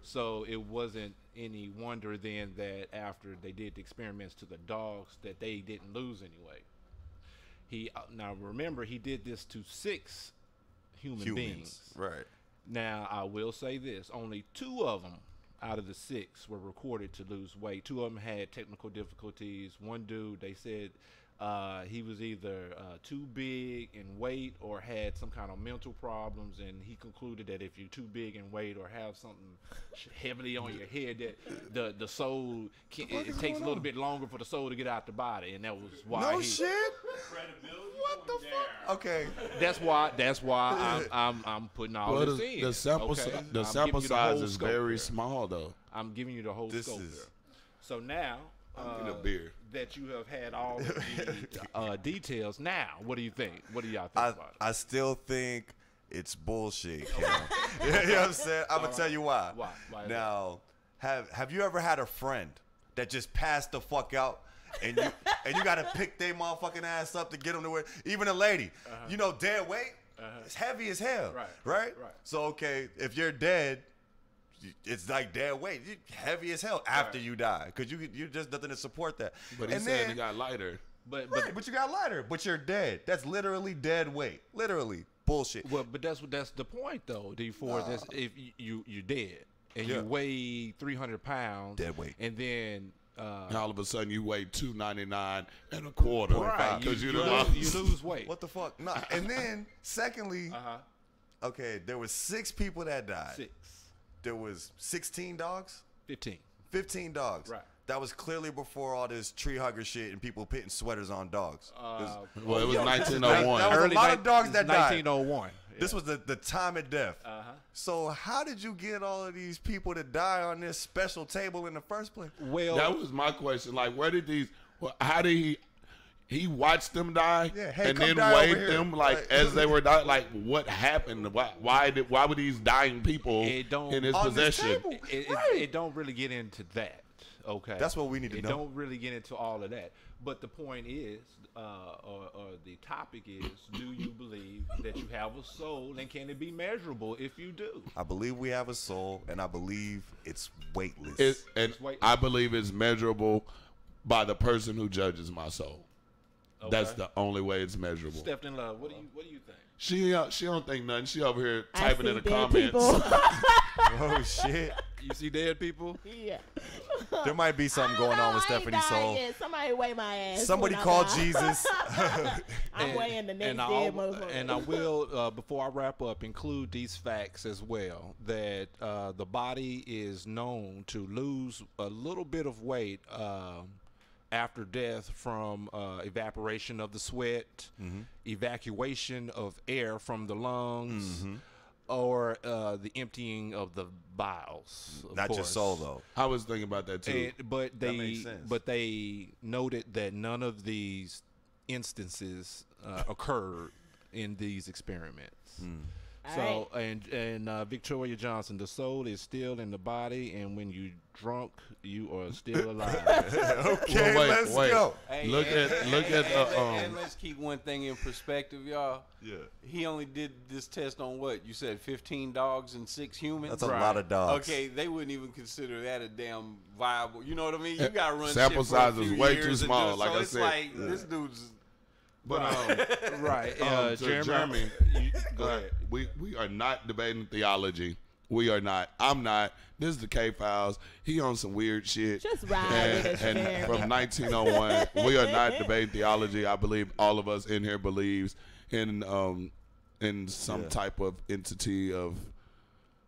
So it wasn't any wonder then that after they did the experiments to the dogs that they didn't lose anyway. Now remember, he did this to 6 human beings. Right. Now I will say this: only 2 of them out of the 6 were recorded to lose weight. 2 of them had technical difficulties. One dude, they said he was either too big in weight or had some kind of mental problems, and he concluded that if you're too big in weight or have something heavily on your head, that the soul it takes a little bit longer for the soul to get out the body, and that was why. No shit. What the fuck? Okay. That's why I'm putting all this in. The sample size is very small, though. I'm giving you the whole scope here. So now a beer. that you have had all of the details, now what do you think? What do y'all think about it? I still think it's bullshit, Cam. You know what I'm saying? I'm gonna tell you why. Why now, have you ever had a friend that just passed the fuck out? And you gotta pick their motherfucking ass up to get them to where, even a lady, you know, dead weight, it's heavy as hell, right? So okay, if you're dead, it's like dead weight, you're heavy as hell after you die, because you're just nothing to support that. But he's saying it got lighter. But you got lighter, but you're dead. That's literally dead weight, literally bullshit. Well, but that's the point though. That's if you're dead and you weigh 300 pounds, dead weight, and then. All of a sudden, you weigh 299 and a quarter. Right, because you lose weight. What the fuck? No. And then, secondly, okay, there was 6 people that died. 6. There was 16 dogs. 15 dogs. Right. That was clearly before all this tree hugger shit and people putting sweaters on dogs. Well, it was 1901. That was a lot of dogs that died. 1901. This was the time of death. So how did you get all of these people to die on this special table in the first place? Well, that was my question. Like, where did these? How did he watched them die and then weighed them as they were dying? Like, what happened? Why were these dying people in his possession? It don't really get into that. Okay, that's what we need to know. It don't really get into all of that. But the point is, or the topic is, do you believe that you have a soul, and can it be measurable if you do? I believe we have a soul, and I believe it's weightless. I believe it's measurable by the person who judges my soul. Okay. That's the only way it's measurable. Stepped in love. What do you think? She don't think nothing. She over here typing in the comments. Oh shit! You see dead people? Yeah. There might be something going on with Stephanie's soul. Somebody weigh my ass. Somebody call Jesus. I'm weighing the next dead motherfucker. And I will, before I wrap up, include these facts as well. That the body is known to lose a little bit of weight after death from evaporation of the sweat, evacuation of air from the lungs, or the emptying of the bowels. Not your soul, though. I was thinking about that too. But they noted that none of these instances occurred in these experiments. So and Victoria Johnson, the soul is still in the body, and when you drunk, you are still alive. Okay, let's go. Hey, Look at and let's keep one thing in perspective, y'all. Yeah. He only did this test on what? You said 15 dogs and 6 humans? That's a lot of dogs. Okay, they wouldn't even consider that a damn viable. You know what I mean? You got to run sample shit for a size is few way years too and small, just- like so I it's said. like, this dude's... But right. Jeremy, go ahead. We are not debating theology. We are not. I'm not. This is the K-Files. He on some weird shit. Just ride with us, and Jeremy. from 1901, we are not debating theology. I believe all of us in here believes in some type of entity of,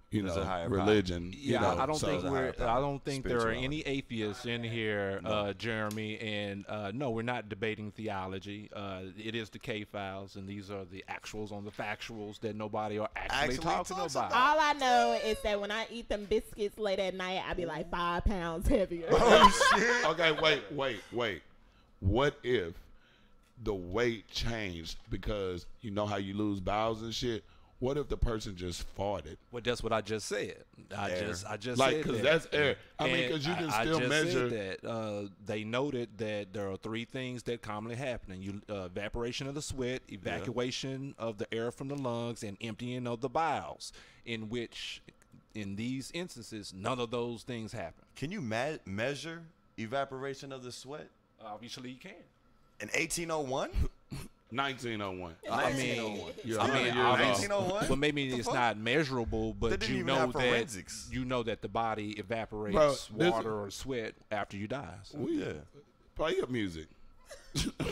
you There's a know, higher religion. Yeah, you know, I don't so- think there are any atheists in here, Jeremy. And no, we're not debating theology. It is the K-Files, and these are the actuals on the factuals that nobody are actually talking about. All I know is that when I eat them biscuits late at night, I be like 5 pounds heavier. Oh shit! Okay, wait. What if the weight changed because you know how you lose bowels and shit? What if the person just farted? Well, that's what I just said. I just like, said because that. that's air. I mean, because you can still measure. Said that they noted that there are 3 things that commonly happen: evaporation of the sweat, evacuation of the air from the lungs, and emptying of the bowels. In which, in these instances, none of those things happen. Can you measure evaporation of the sweat? Obviously, you can. In 1801? 1901. I mean, 1901. Well, maybe it's not measurable, but you know that the body evaporates water or sweat after you die. So. Well, yeah. Play your music.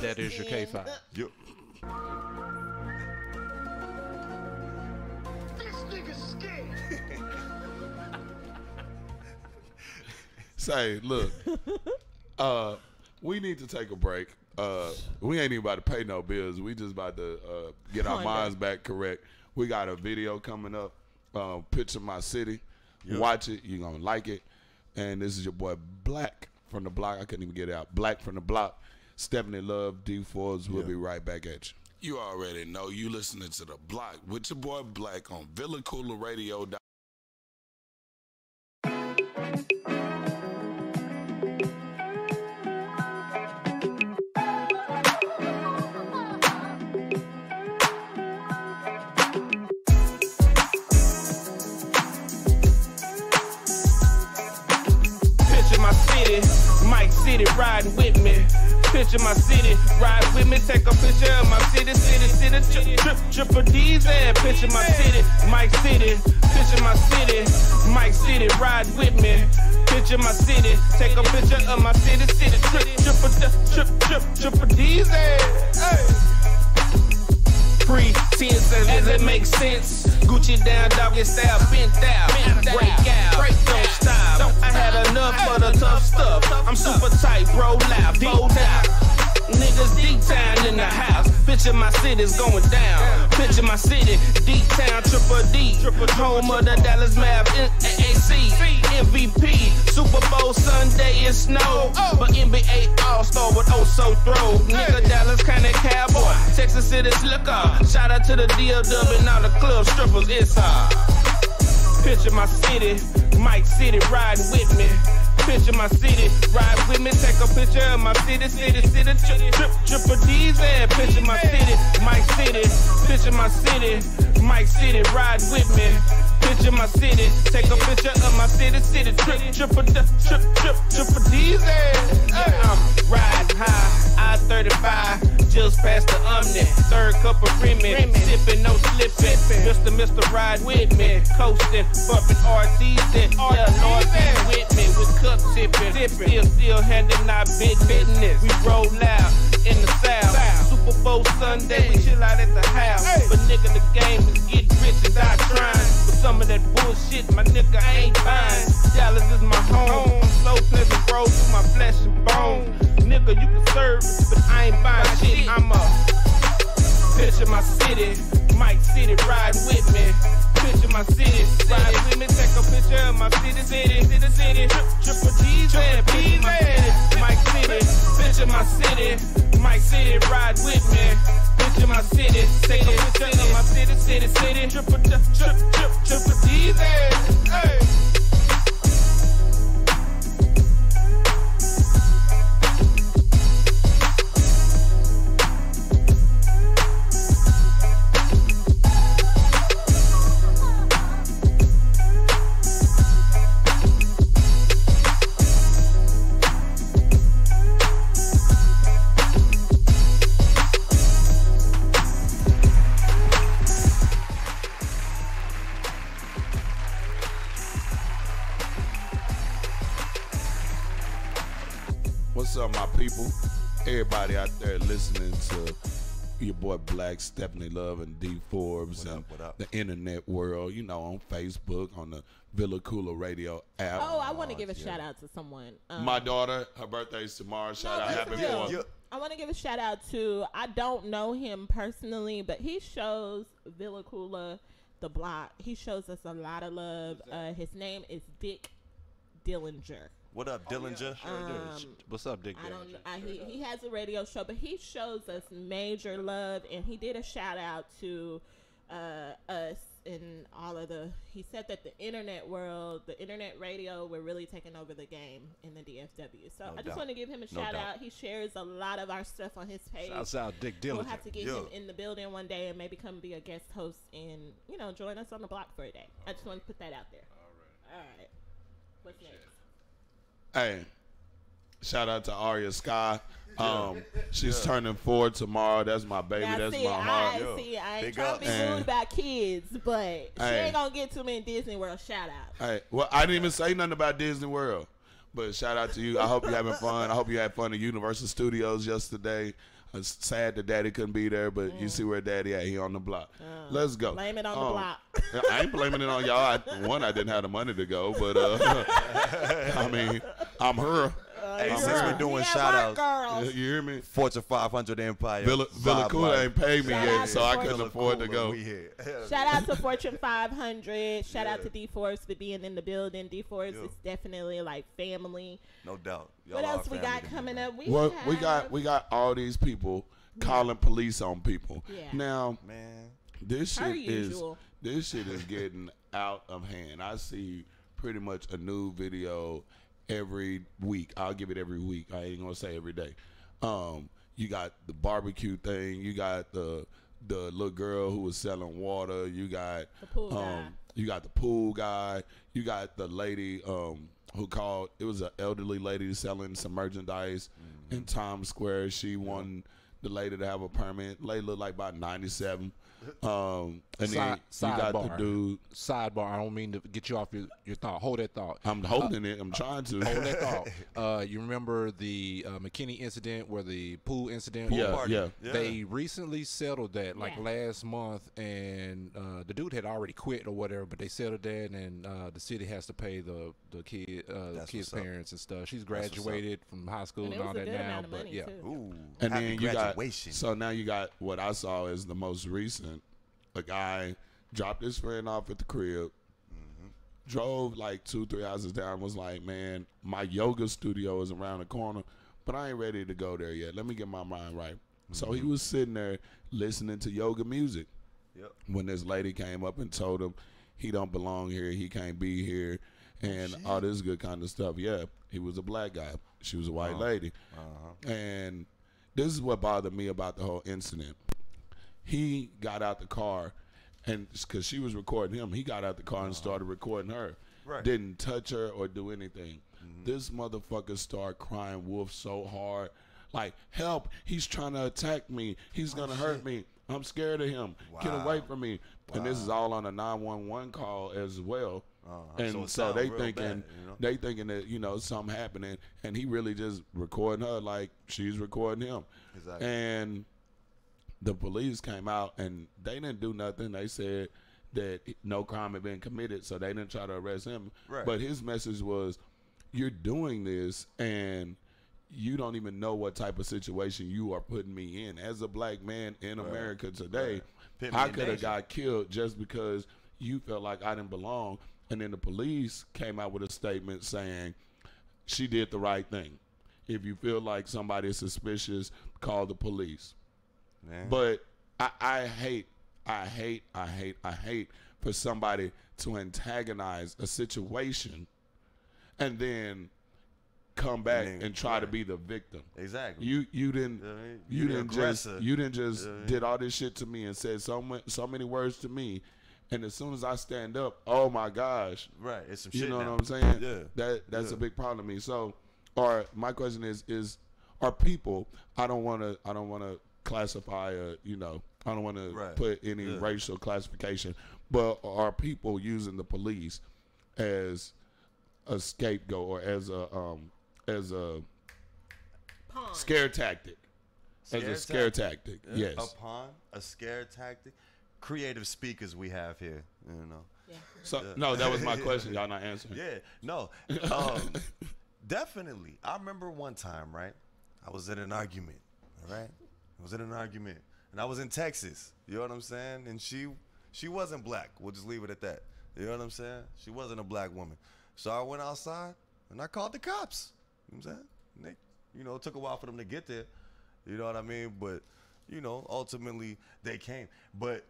That is your K-5. Yep. This nigga's scared. Say, look, we need to take a break. We ain't even about to pay no bills. We just about to get our minds back correct. We got a video coming up. Picture My City. Watch it. You're going to like it. And this is your boy Black from the Block. I couldn't even get it out. Black from the Block. Stephanie Love, D Forbes. We'll be right back at you. You already know you listening to The Block with your boy Black on VillaKoola.radio. Mike City riding with me. Picture my city, ride with me, take a picture of my city, triple D's and picture my city, Mike City, picture my city, Mike City, ride with me. Picture my city, take a picture of my city, triple D's and hey. Pretense as it makes sense. Gucci down, doggy style, bent out, break out, don't stop. I had enough of the tough stuff. I'm super tight, roll out, bold out. Niggas D-Town in the house. Picture my city's going down. Picture my city, D-Town, triple D. Home of the Dallas Mavs, AAC, MVP. Super Bowl Sunday is snow. But NBA All-Star with so throw. Nigga Dallas kinda cowboy. Texas City slicker. Shout out to the DLW and all the club strippers. It's hard. Picture my city, Mike City riding with me. Picture my city, ride with me, take a picture of my city, triple D's and picture my city, Mike City, picture my city, Mike City, ride with me. Picture my city, take a picture of my city, triple D's and I'm riding high, I-35, just past the Omni, third cup of Remy, sipping, no slipping, Mr. Ride with me, coasting, bumping RTs and Lord be with me, with cup sipping, still handing out business, we roll out in the South, Super Bowl Sunday, we chill out at the house, but nigga the game is get rich and die trying, but some of that bullshit, my nigga ain't buying, Dallas is my home, slow pleasant roll through my flesh and bone, nigga you can serve, but I ain't buying shit, I'm a picture my city, Mike City, ride with me. Picture my city, ride with me, take a picture of my city, triple D's and picture my city, Mike City, picture my city, Mike City, ride with me. to my city, city, my city, triple D's, hey. What's up, my people? Everybody out there listening to your boy Black, Stephanie Love, and D Forbes, and the internet world, you know, on Facebook, on the Villa Koola radio app. Oh, I want to give a shout out to someone. My daughter, her birthday's tomorrow. Shout out, happy birthday. I want to give a shout out to, I don't know him personally, but he shows Villa Koola, the block. He shows us a lot of love. His name is Dick Dillinger. What up, Dillinger? What's up, Dick Dillinger? He has a radio show, but he shows us major love, and he did a shout out to us and all of the. He said that the internet world, the internet radio, we're really taking over the game in the DFW. So I just want to give him a shout out. He shares a lot of our stuff on his page. Shouts out, Dick Dillinger. We'll have to get him in the building one day and maybe come be a guest host and join us on the block for a day. I just want to put that out there. All right. What's next? Hey, shout out to Aria Sky. She's turning 4 tomorrow. That's my baby. That's my heart. I ain't trying to be rude about kids, but she ain't gonna get too many Disney World shout outs. Hey, well, I didn't even say nothing about Disney World, but shout out to you. I hope you're having fun. I hope you had fun at Universal Studios yesterday. It's sad that Daddy couldn't be there, but you see where Daddy at. He on the block. Let's go. Blame it on the block. I ain't blaming it on y'all. I didn't have the money to go, but I mean, I'm her. Hey, since we're doing shout outs, you hear me? Fortune 500 Empire. Villa Koola ain't paid me yet, so I couldn't afford to go. Shout out to Fortune 500. Shout out to D Forbes for being in the building. D Forbes is definitely like family. No doubt. What else we got coming up? We got all these people calling police on people. Yeah. Now, man, this shit is getting out of hand. I see pretty much a new video every week. I'll give it every week. I ain't gonna say every day. You got the barbecue thing. You got the little girl who was selling water. You got the pool guy. You got the pool guy. You got the lady who called. It was an elderly lady selling some merchandise in Times Square. She wanted the lady to have a permit. Lady looked like about 97. And then you got the dude. Sidebar. I don't mean to get you off your thought. Hold that thought. I'm holding it. I'm trying to. Hold that thought. You remember the McKinney incident where the pool incident? Yeah. They recently settled that last month, and the dude had already quit or whatever, but they settled that, and the city has to pay the kid's parents and stuff. She's graduated from high school and all that now, but yeah. Ooh, and then you got so now you got what I saw is the most recent. A guy dropped his friend off at the crib, drove like 2-3 houses down, was like, man, my yoga studio is around the corner, but I ain't ready to go there yet. Let me get my mind right. So he was sitting there listening to yoga music when this lady came up and told him he don't belong here, he can't be here, and all this good kind of stuff. Yeah, he was a black guy. She was a white lady. And this is what bothered me about the whole incident. He got out the car, and because she was recording him, he got out the car and started recording her. Right. Didn't touch her or do anything. This motherfucker started crying wolf so hard. Like, help, he's trying to attack me. He's going to hurt me. I'm scared of him. Get away from me. And this is all on a 911 call as well. And so they thinking, that, something happening. And he really just recording her like she's recording him. Exactly. And the police came out and they didn't do nothing. They said that no crime had been committed, so they didn't try to arrest him. Right. But his message was, you're doing this and you don't even know what type of situation you are putting me in. As a black man in America today, I could have got killed just because you felt like I didn't belong. And then the police came out with a statement saying she did the right thing. If you feel like somebody is suspicious, call the police. Man. But I hate for somebody to antagonize a situation and then come back and try to be the victim. Exactly. You didn't just Yeah. did all this shit to me and said so many words to me, and as soon as I stand up, oh my gosh, right, it's some you shit know now. what I'm saying? Yeah, that's a big problem to me. So, my question is are people? I don't want to classify I don't want to put any racial classification, but are people using the police as a scapegoat or as a scare tactic? As a scare tactic, yes. A pawn, a scare tactic. Creative speakers we have here, you know. Yeah. So no, that was my question. Y'all not answering. Yeah, no, definitely. I remember one time, right? I was in an argument. All right, I was in an argument, and I was in Texas. You know what I'm saying? And she wasn't black. We'll just leave it at that. You know what I'm saying? She wasn't a black woman. So I went outside and I called the cops. You know what I'm saying? And they, it took a while for them to get there. You know what I mean? But ultimately they came. But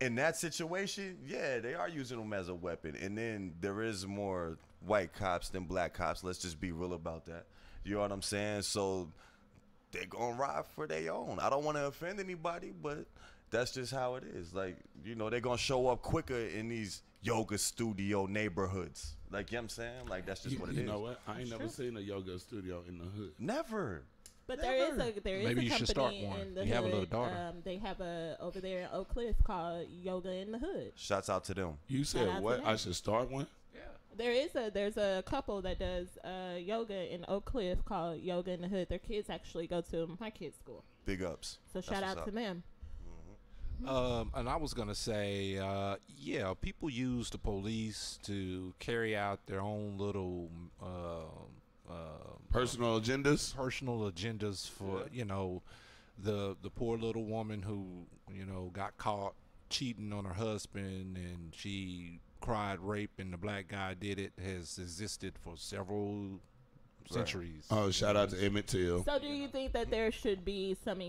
in that situation, yeah, they are using them as a weapon. And then there is more white cops than black cops. Let's just be real about that. You know what I'm saying? So they're going to ride for their own. I don't want to offend anybody, but that's just how it is. Like, they're going to show up quicker in these yoga studio neighborhoods. Like, you know what I'm saying? Like, that's just what it is. You know what? I ain't never seen a yoga studio in the hood. Never. But there is a Maybe you should start company one. in the You have a hood. little daughter. They have over there in Oak Cliff called Yoga in the Hood. Shouts out to them. You said what? I should start one? There's a couple that does yoga in Oak Cliff called Yoga in the Hood. Their kids actually go to my kids' school. Big ups. So shout out to them. And I was gonna say, people use the police to carry out their own little personal agendas. Personal agendas for the poor little woman who got caught cheating on her husband and she cried rape and the black guy did it, has existed for several centuries. Oh, shout out to Emmett Till. So do you think that there should be some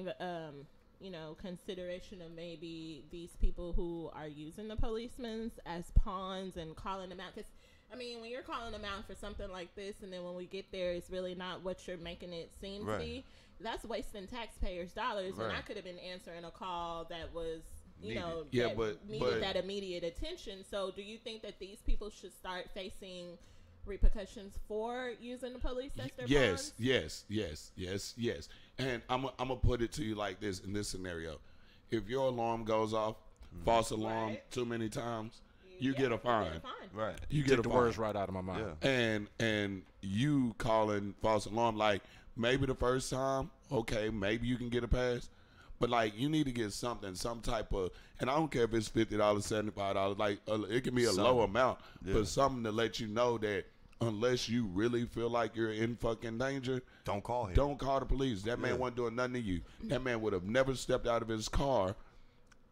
consideration of maybe these people who are using the policemen as pawns and calling them out? Because when you're calling them out for something like this, and then when we get there, it's really not what you're making it seem to be. That's wasting taxpayers' dollars. And I could have been answering a call that was, needed that immediate attention. So, do you think that these people should start facing repercussions for using the police as their pawns? Yes. And I'm gonna put it to you like this in this scenario: if your alarm goes off, false alarm too many times, you get a fine. Right. You get the words right out of my mouth. Yeah. And you calling false alarm, like maybe the first time, okay, maybe you can get a pass. But like you need to get something, some type of, and I don't care if it's $50, $75, like it can be a low amount, but something to let you know that unless you really feel like you're in fucking danger, don't call him. Don't call the police. That man wasn't doing nothing to you. That man would have never stepped out of his car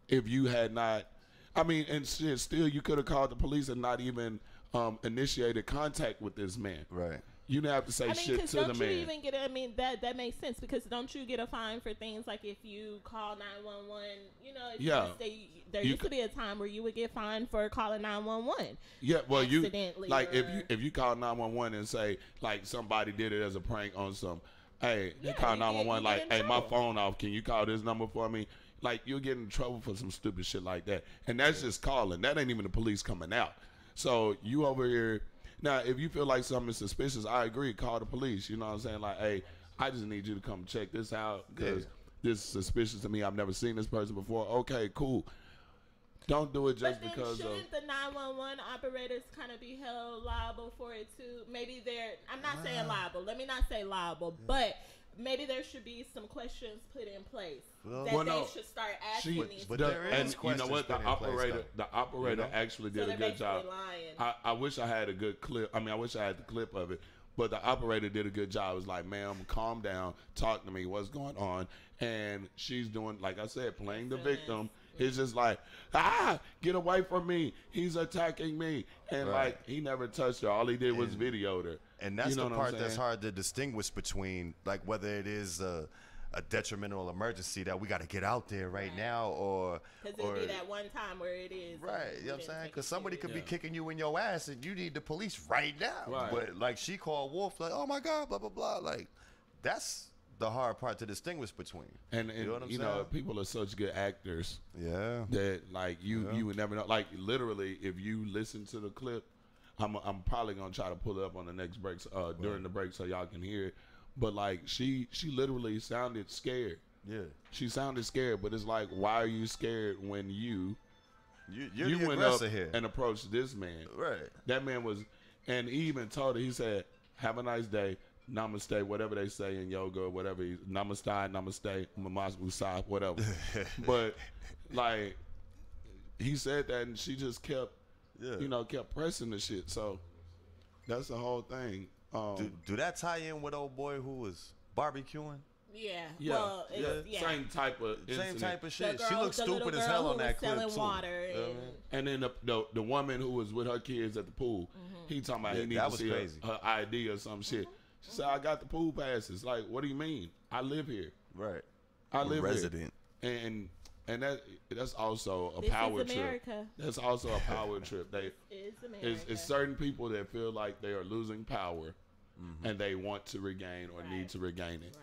if you had not. And shit, still you could have called the police and not even initiated contact with this man. Right. You didn't have to say shit to the man. Don't you even get that makes sense, because don't you get a fine for things like if you call 911, there used to be a time where you would get fined for calling 911. Yeah, well accidentally, if you call 911 and say like somebody did it as a prank on some, hey, they call 911 like, hey, my phone off, can you call this number for me? Like you'll get in trouble for some stupid shit like that. And that's just calling. That ain't even the police coming out. So you over here. Now, if you feel like something is suspicious, I agree. Call the police. You know what I'm saying? Like, hey, I just need you to come check this out because this is suspicious to me. I've never seen this person before. Okay, cool. Don't do it just because of. Shouldn't the 911 operators kind of be held liable for it too? Maybe I'm not saying liable. Let me not say liable, but maybe there should be some questions put in place they should start asking these people. And you know what? The operator actually did a good job. I wish I had a good clip. I wish I had the clip of it. But the operator did a good job. It was like, ma'am, calm down. Talk to me. What's going on? And she's doing, like I said, playing the victim. It's just like, get away from me. He's attacking me. And like, he never touched her. All he did was videoed her. And that's the part that's hard to distinguish between, like, whether it is a detrimental emergency that we got to get out there right now, or because it'll be that one time where it is right. You know what I'm saying? Because somebody could be kicking you in your ass, and you need the police right now. Right. But like she called Wolf, like, oh my God, blah blah blah. Like that's the hard part to distinguish between. And you know what I'm saying? People are such good actors. Yeah. That like you would never know. Like literally, if you listen to the clip, I'm probably gonna try to pull it up on the next break during the break so y'all can hear it. But like she literally sounded scared. Yeah. She sounded scared, but it's like, why are you scared when you went up here and approached this man? Right. That man was, and he even told her, he said, "Have a nice day. Namaste," whatever they say in yoga, whatever. Namaste, Mama's whatever. But like, he said that, and she just kept, kept pressing the shit. So that's the whole thing. Do that tie in with old boy who was barbecuing? Yeah. Yeah. Well, Same type of shit. She looked stupid as hell on that clip too. Water and then the woman who was with her kids at the pool, he talking about he needed to see her ID or some shit. She said, "I got the pool passes." Like, what do you mean? I live here. Right. I live resident. Here. And that's also a power trip. That's also a power trip. It's certain people that feel like they are losing power, and they want to regain or need to regain it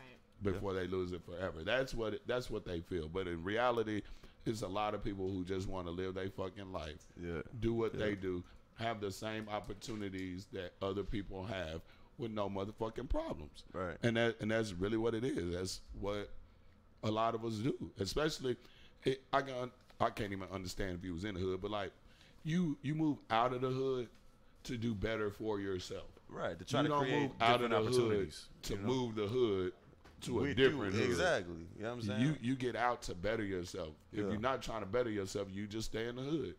before they lose it forever. That's what they feel. But in reality, it's a lot of people who just want to live their fucking life. Yeah. Do what they do. Have the same opportunities that other people have with no motherfucking problems. Right. And that's really what it is. That's what a lot of us do. Especially, I can't even understand if you was in the hood, but like, you move out of the hood to do better for yourself. Right. To try to create move out of the opportunities. Hood to move the hood to a different hood. Exactly. You know what I'm saying? You get out to better yourself. If you're not trying to better yourself, you just stay in the hood.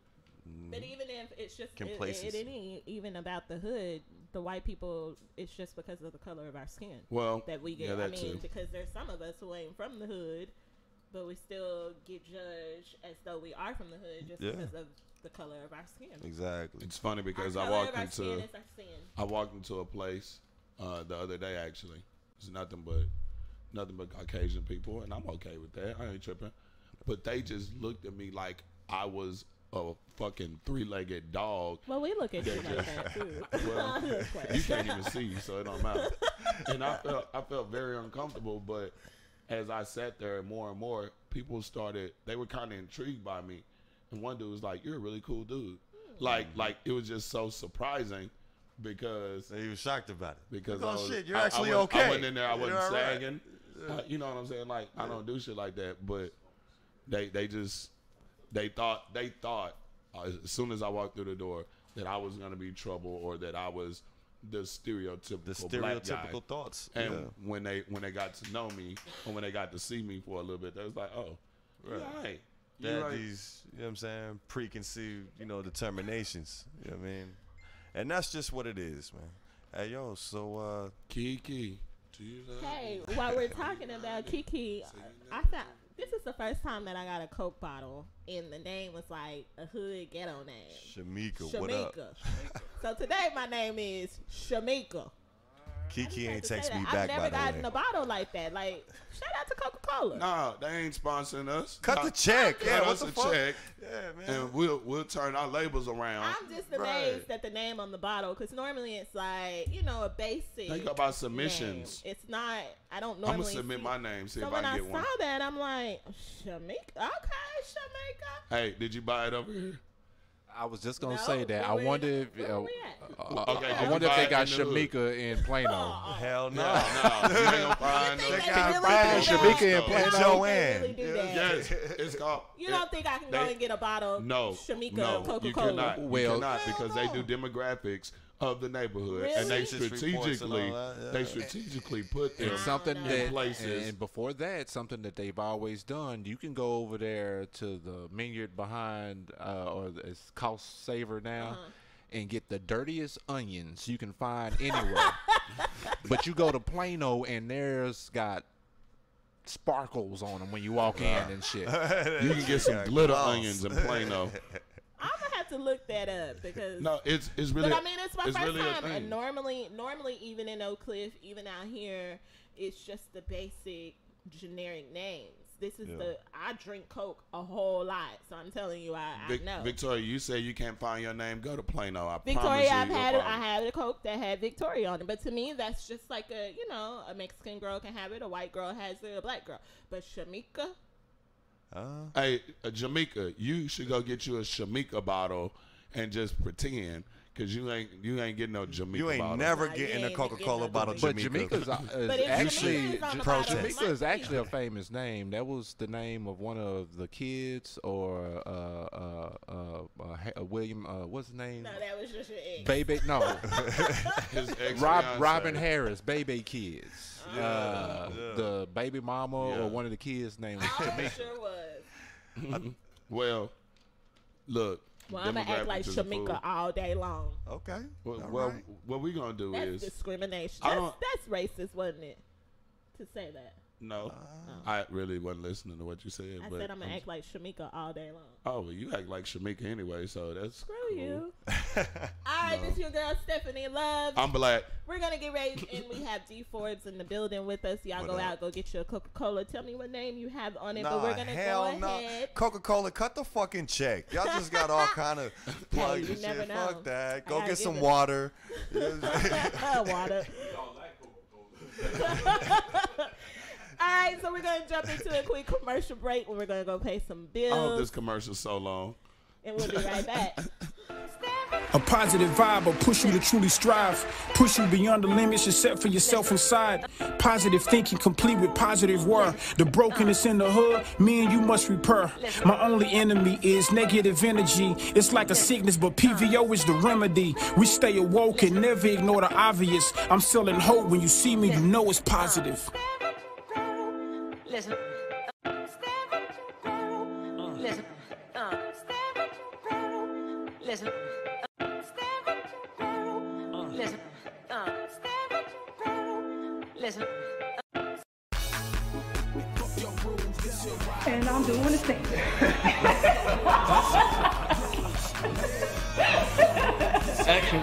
But even if it's just it ain't even about the hood, the white people, it's just because of the color of our skin. Well, that we get. I mean, because there's some of us who ain't from the hood, but we still get judged as though we are from the hood just because of the color of our skin. Exactly. It's funny because I walked into a place the other day. Actually, it's nothing but Caucasian people, and I'm okay with that. I ain't tripping. But they just looked at me like I was a fucking three-legged dog. Well, we look at you like that too. Well, you can't even see, so it don't matter. And I felt very uncomfortable. But as I sat there, more and more people they were kind of intrigued by me. And one dude was like, "You're a really cool dude." Like it was just so surprising because he was shocked about it. Because shit, you're actually okay. I went in there, I wasn't sagging. Right. You know what I'm saying? Like I don't do shit like that. But they thought as soon as I walked through the door that I was gonna be trouble or that I was the stereotypical black guy. thoughts. And when they got to know me or when they got to see me for a little bit, they was like, "Oh, right." These, you know what I'm saying, preconceived, determinations. You know what I mean? And that's just what it is, man. Hey, yo, so Kiki. Hey, while we're talking about Kiki, I thought this is the first time that I got a Coke bottle and the name was like a hood ghetto name. Shamika, what up? So today my name is Shamika. Kiki ain't text me back, I've never gotten a bottle like that. Like, shout out to Coca-Cola. Nah, they ain't sponsoring us. Cut the check. Cut us a check. Yeah, man. And we'll turn our labels around. I'm just amazed at the name on the bottle because normally it's like, a basic. Think about submissions. It's not. I don't normally. I'm gonna submit my name. See if I can get one. So when I saw that, I'm like, Shamika. Okay, Shamika. Hey, did you buy it over here? I was just gonna say that. I wonder if I wonder if they got Shamika in Plano. Hell no. No. You ain't gonna find no. They got Shamika in Plano. Joanne. Yes, it's called. You don't think I can go and get a bottle of Shamika Coca-Cola? You cannot. You cannot because they do demographics of the neighborhood, really? and they strategically put them in places. And before that, something that they've always done, you can go over there to the vineyard behind, or it's Cost Saver now, and get the dirtiest onions you can find anywhere. But you go to Plano, and there's got sparkles on them when you walk in and shit. You can get some glitter onions in Plano. I'm gonna have to look that up because it's really. But I mean, it's my first really time, and normally, even in Oak Cliff, even out here, it's just the basic generic names. This is I drink Coke a whole lot, so I'm telling you, I know. Victoria, you say you can't find your name. Go to Plano. I Victoria, promise you, I had a Coke that had Victoria on it, but to me, that's just like a Mexican girl can have it, a white girl has it, a black girl. But Shamika. Hey, Jamaica, you should go get you a Shamika bottle and just pretend. Cause you ain't getting no Jamaica bottle. You ain't never getting a Coca-Cola bottle. But Jamaica's Jamaica protest. is actually a famous name. That was the name of one of the kids, or William. What's his name? No, that was just your ex. Baby, no. His ex Robin Harris, Baby Kids. The baby mama or one of the kids' name was Jamaica. Sure was. Well, look. Well, I'm going to act like Shamika all day long. Okay. Well, what we going to do is... That's discrimination. That's racist, wasn't it? To say that. No. I really wasn't listening to what you said. I said I'm going to act like Shamika all day long. Oh, well, you act like Shamika anyway, so that's Screw cool. you. All right, this is your girl, Stephanie Love. I'm black. We're going to get ready, and we have D. Forbes in the building with us. Y'all go out, go get you a Coca-Cola. Tell me what name you have on it, but we're going to go ahead. Coca-Cola, cut the fucking check. Y'all just got all kind of plugs and shit. Know. Fuck that. Go get some water. Water. All right, so we're going to jump into a quick commercial break where we're going to go pay some bills. I hope this commercial's so long. And we'll be right back. A positive vibe will push you to truly strive, push you beyond the limits you set for yourself inside. Positive thinking complete with positive word. The brokenness in the hood, me and you must repair. My only enemy is negative energy. It's like a sickness, but PVO is the remedy. We stay awoke and never ignore the obvious. I'm selling hope. When you see me, you know it's positive. Listen. Listen. Listen. Listen. Listen. And I'm doing the same. Action.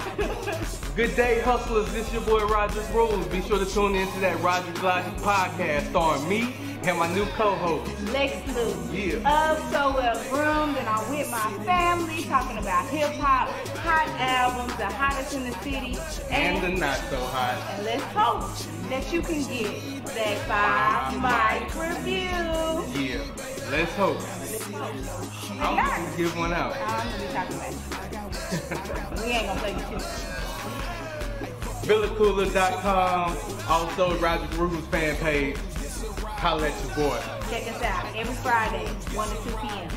Good day, hustlers. This your boy Rogers Rules. Be sure to tune in to that Rogers Logic podcast starring me and my new co-host, Lex Lou. Yeah. So well groomed, and I'm with my family talking about hip hop, hot albums, the hottest in the city, and the not so hot. And let's hope that you can get that 5 mic review. Yeah. Let's hope. I'm gonna give one out. I'm gonna be talking about it. We ain't gonna play the shit. Koola.com. Also, Roger Rules fan page. Holla at your boy. Check us out every Friday, 1 to 2 p.m.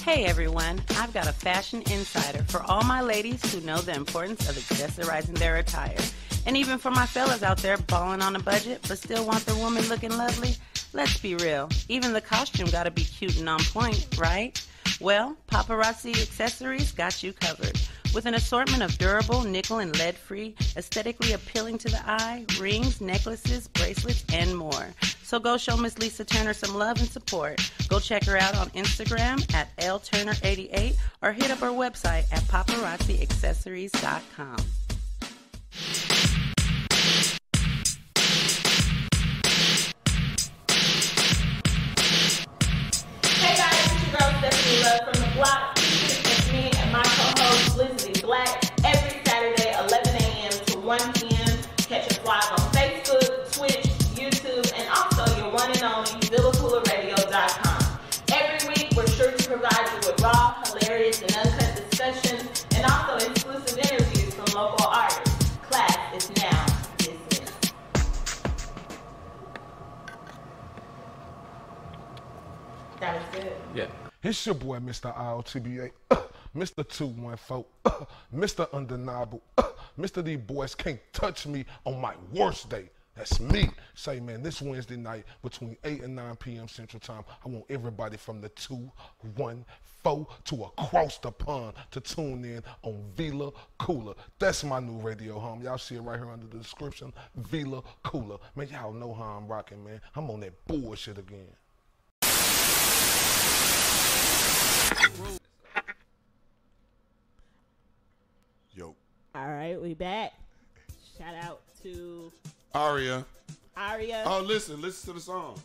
Hey everyone, I've got a fashion insider for all my ladies who know the importance of accessorizing their attire. And even for my fellas out there balling on a budget but still want their woman looking lovely. Let's be real, even the costume gotta be cute and on point, right? Well, Paparazzi Accessories got you covered. With an assortment of durable, nickel and lead-free, aesthetically appealing to the eye, rings, necklaces, bracelets, and more. So go show Miss Lisa Turner some love and support. Go check her out on Instagram at lturner88 or hit up her website at paparazziaccessories.com. Hey guys, it's your girl Stephanie Love from the block. It's me and my co-host Lizzie Black every Saturday 11 a.m. to 1 p.m. Catch us live on Facebook, Twitch, YouTube, and also your one and only VillaCoolaRadio.com. Every week, we're sure to provide you with raw, hilarious, and uncut discussions, and also exclusive interviews from local artists. Class is now dismissed. That was good. Yeah. It's your boy, Mr. IOTBA, Mr. 214, Mr. Undeniable, Mr. These boys can't touch me on my worst day. That's me. Say, man, this Wednesday night between 8 and 9 p.m. Central Time, I want everybody from the 214 to across the pond to tune in on Villa Koola. That's my new radio home. Y'all see it right here under the description, Villa Koola. Man, y'all know how I'm rocking, man. I'm on that bullshit again. Yo. All right, we back. Shout out to Aria. Oh, listen to the song.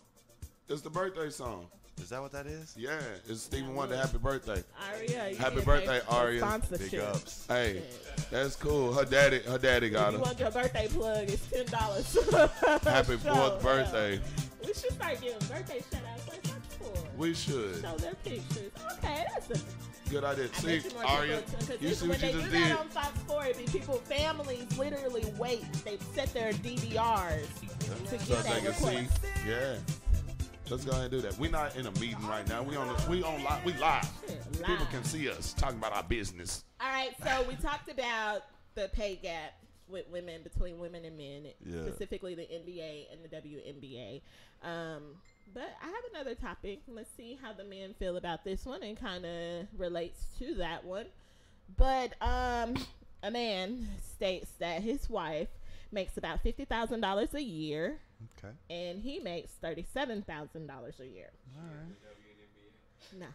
It's the birthday song. Is that what that is? Yeah, it's Stevie Wonder. Happy birthday. Aria, Happy birthday, Aria. Big ups. Hey, that's cool. Her daddy got If you her. want your birthday plug, it's $10. Happy 4th birthday. We should start giving birthday shout outs like that before. We should. Show their pictures. Okay, that's a Good idea. I See, bet you more Aria, people tune, 'cause you this- see what when you they just do did? that on Fox 4, it be people, families literally wait. They set their DVRs to get So that they can see. request. Yeah. Let's go ahead and do that. We're not in a meeting right now. We live. People can see us talking about our business. All right, so we talked about the pay gap with women, between women and men, Yeah. specifically the NBA and the WNBA. But I have another topic. Let's see how the men feel about this one, and kind of relates to that one. But a man states that his wife makes about $50,000 a year. Okay. And he makes $37,000 a year. All right. No.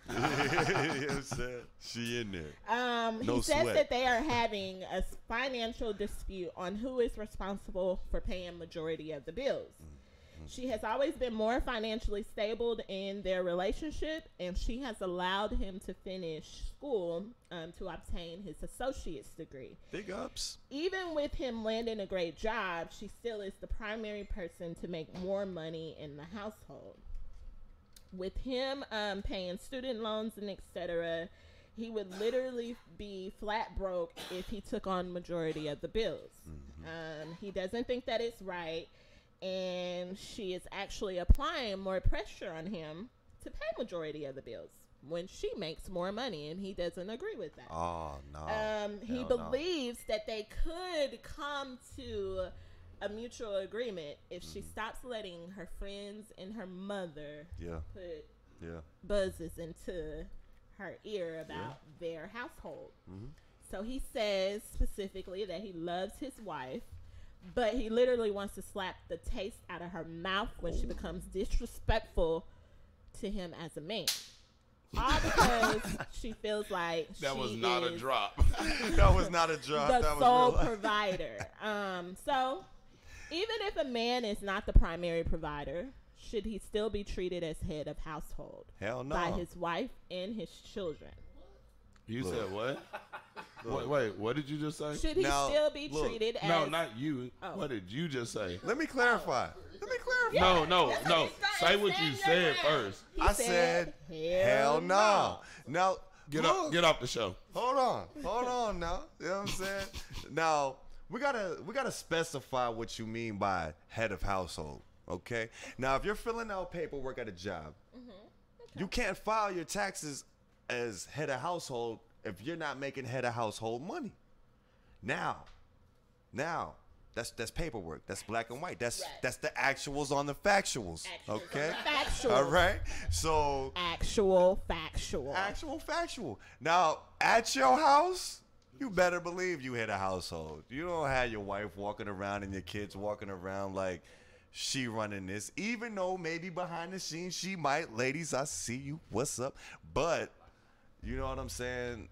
She in there. He says that they are having a financial dispute on who is responsible for paying majority of the bills. She has always been more financially stable in their relationship, and she has allowed him to finish school to obtain his associate's degree. Big ups. Even with him landing a great job, she still is the primary person to make more money in the household. With him paying student loans and etc., he would literally be flat broke if he took on majority of the bills. He doesn't think that it's right, and she is actually applying more pressure on him to pay majority of the bills when she makes more money, and he doesn't agree with that. Oh, no. He believes that they could come to a mutual agreement if she stops letting her friends and her mother put buzzes into her ear about their household. So he says specifically that he loves his wife, but he literally wants to slap the taste out of her mouth when she becomes disrespectful to him as a man. All because she feels like That she was not is a drop. That was not a drop. the That was sole real. provider. So even if a man is not the primary provider, should he still be treated as head of household? Hell no. By his wife and his children. You said what? Wait, what did you just say? Should he still be treated as... No, not you. What did you just say? Let me clarify. No. Say what you said first. I said, hell no. Now, Get off the show. Hold on now. You know what I'm saying? Now, we gotta specify what you mean by head of household. Okay? Now, if you're filling out paperwork at a job, you can't file your taxes as head of household if you're not making head of household money. Now, that's paperwork. That's black and white. That's the actuals on the factuals. Okay? Factual. All right? So Actual factual. Now, at your house, you better believe you hit a household. You don't have your wife walking around and your kids walking around like she running this. Even though maybe behind the scenes she might. Ladies, I see you. What's up? But you know what I'm saying?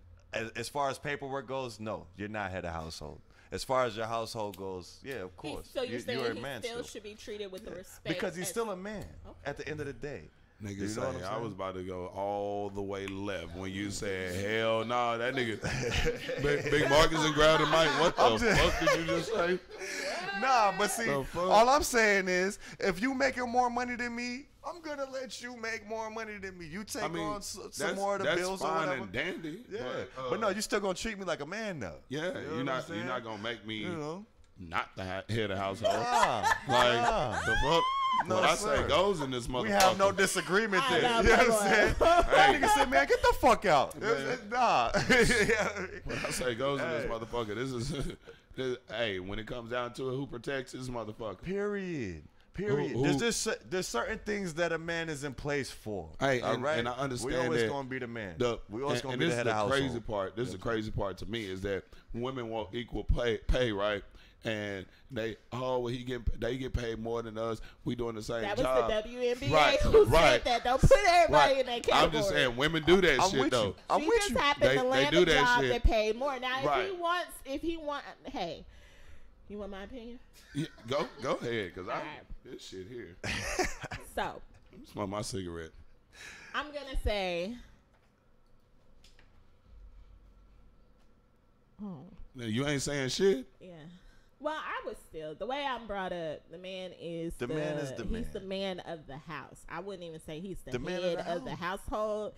As far as paperwork goes, no, you're not head of household. As far as your household goes, yeah, of course. So you're saying a he man still should be treated with the respect. because he's still a man at the end of the day. Nigga You know what I'm say, I saying? was about to go all the way left when you said, hell no, that nigga. Big Marcus and grab the mic. What the fuck did you just say? Nah, but see, all I'm saying is, if you making more money than me, I'm gonna let you make more money than me. You take on some more of the bills or fine whatever. and dandy. Yeah, but no, you still gonna treat me like a man though. Yeah, You know you're what I'm not saying? gonna make me You know? not the head of household. Nah, like the fuck. No, what I sir. say goes in this motherfucker. We have no disagreement there. know, You know what I'm saying? That nigga said, man, get the fuck out. Nah. What I say goes in this motherfucker. This is, hey, when it comes down to it, who protects this motherfucker? Period. Who- There's certain things that a man is in place for. Hey, all and, right? and I understand we always that gonna be the man. We and always gonna be this the head is of the household. crazy part. This is the crazy part to me is that women want equal pay, right? And they they get paid more than us. We doing the same that job. That was the WNBA right, who right. said that. Don't put everybody in that category. I'm just saying, women do that shit though. She just happened to land a job that paid more. Now, if he wants, hey, you want my opinion? Yeah, go ahead, cause this shit here. So, smoke my cigarette. I'm gonna say. You ain't saying shit. Yeah. Well, I was still the way I'm brought up. The man is the man is the man. He's the man of the house. I wouldn't even say he's the head of the household,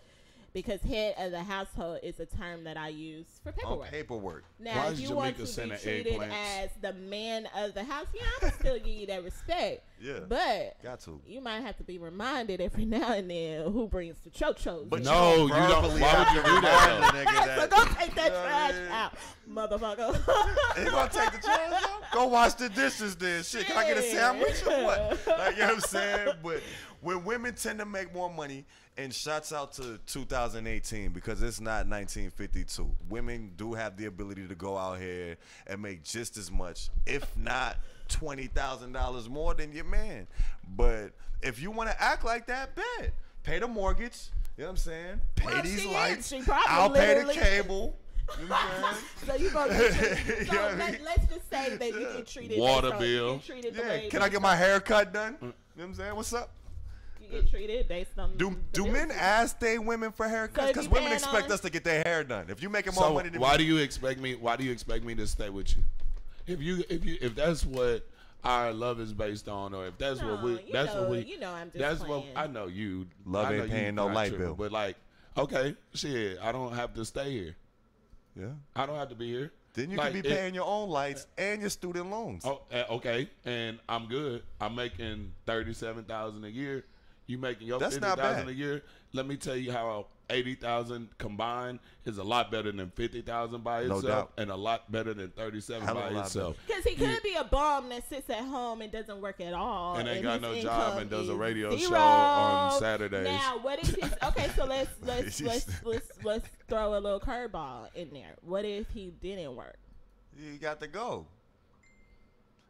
because head of the household is a term that I use for paperwork. Now, if you want to be treated as the man of the house, yeah, I'm gonna still give you that respect. Yeah, but got to. You might have to be reminded every now and then who brings the chochos. But no, you don't. Why would you do that? So go take that trash out, motherfucker. You gonna take the trash out? Go wash the dishes then. Shit, can I get a sandwich or what? Like, you know what I'm saying? But when women tend to make more money, and shouts out to 2018 because it's not 1952. Women do have the ability to go out here and make just as much, if not $20,000 more than your man. But if you want to act like that, bet. Pay the mortgage. You know what I'm saying? Pay these lights. I'll pay the cable. You know what I'm saying? So you go let's just say that you get treated. Water bill. Can I get my hair cut done? You know what I'm saying? What's up? You get treated based on do men ask they women for haircuts? Because women expect us to get their hair done. If you making more money than why do you expect me to stay with you? If that's what our love is based on, or if that's what we I'm just playing. I know you love ain't paying no light bill. But like, okay, shit, I don't have to stay here. Yeah, I don't have to be here. Then you can be paying your own lights and your student loans. Oh, okay, and I'm good. I'm making $37,000 a year. You making your $50,000 a year? Let me tell you how $80,000 combined is a lot better than $50,000 by itself, and a lot better than $37,000 by itself. Because he could be a bum that sits at home and doesn't work at all, and ain't got no job and does a radio show on Saturdays. Now, what if he's okay? So let's throw a little curveball in there. What if he didn't work? You got to go.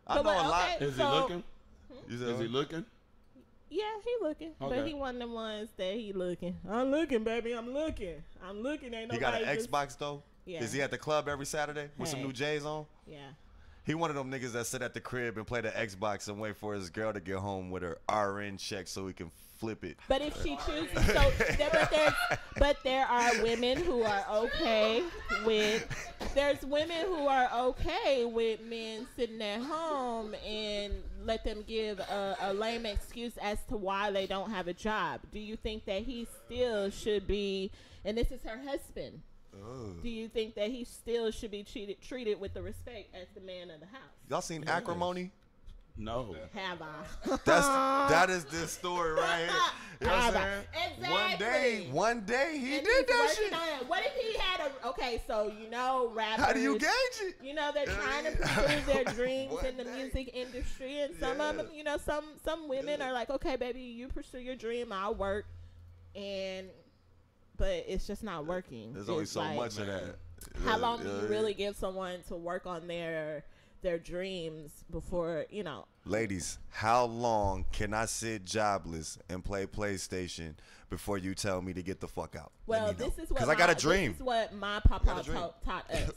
I know a lot. Is he looking? Is he looking? Yeah, he looking, but he one of them ones that he looking. I'm looking, baby. I'm looking. Ain't nobody. He got an Xbox though. Yeah. Is he at the club every Saturday with some new J's on? Yeah. He one of them niggas that sit at the crib and play the Xbox and wait for his girl to get home with her RN check so he can flip it. But if she chooses, but there are women who are okay with. There's women who are okay with men sitting at home and let them give a lame excuse as to why they don't have a job. Do you think that he still should be, and this is her husband, do you think that he still should be treated with the respect as the man of the house? Y'all seen Acrimony? No. Have I? That is this story right here. You know what I'm saying? Exactly. One day he did that shit. What if he had so rappers. How do you gauge it? They're trying to pursue their dreams in the music industry, and some of them, some women are like, okay, baby, you pursue your dream, I'll work, but it's just not working. There's only so much of that. How long do you really give someone to work on their dreams before, Ladies, how long can I sit jobless and play PlayStation before you tell me to get the fuck out? Well, this is what I got a dream. This is what my papa taught us.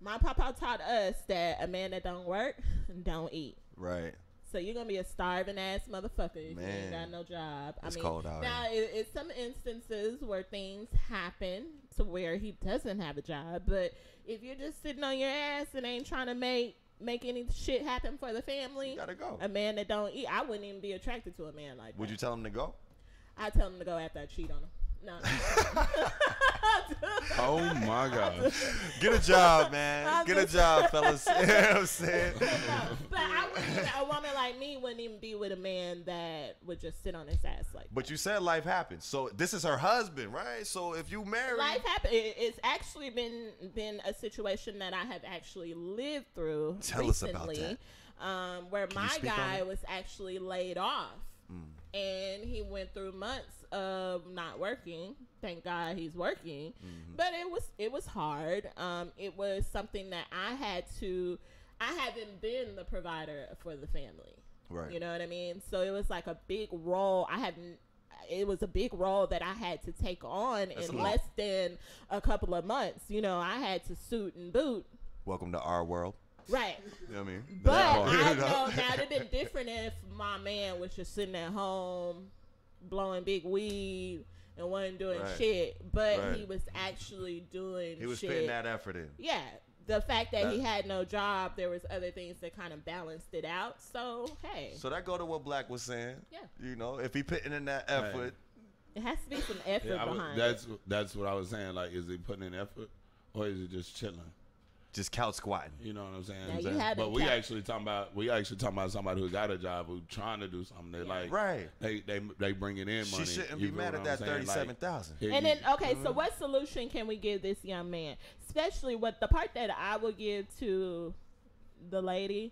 My papa taught us that a man that don't work don't eat. Right. So you're gonna be a starving ass motherfucker if you ain't got no job. It's cold out now it's some instances where things happen to where he doesn't have a job, but if you're just sitting on your ass and ain't trying to make any shit happen for the family, you gotta go. A man that don't eat, I wouldn't even be attracted to a man like that. Would you tell him to go? I tell him to go after I cheat on him. No. Oh my God. Get a job, man. Get a job, fellas. You know what I'm saying? But a woman like me wouldn't even be with a man that would just sit on his ass like that. But you said life happens. So this is her husband, right? So if you marry, life happens. It's actually been a situation that I have actually lived through recently, us about that. Where my guy was actually laid off. And he went through months of not working. Thank God he's working. But it was hard. It was something that I had to I haven't been the provider for the family. Right. You know what I mean? So it was like a big role. It was a big role that I had to take on in less than a couple of months. You know, I had to suit and boot. Welcome to our world. Right. You know what I mean? But I know now it'd been different if my man was just sitting at home blowing big weed and wasn't doing shit. But he was actually doing shit. He was putting that effort in. Yeah. The fact that he had no job, there was other things that kind of balanced it out. So, hey. So that go to what Black was saying. Yeah. You know, if he putting in that effort. It has to be some effort behind it. That's what I was saying. Like, is he putting in effort or is he just chilling? Just couch squatting. You know what I'm saying? But we actually talking about somebody who got a job who trying to do something. They like they bringing in money. She shouldn't be mad at that 37,000. And then so what solution can we give this young man? Especially what the part that I would give to the lady,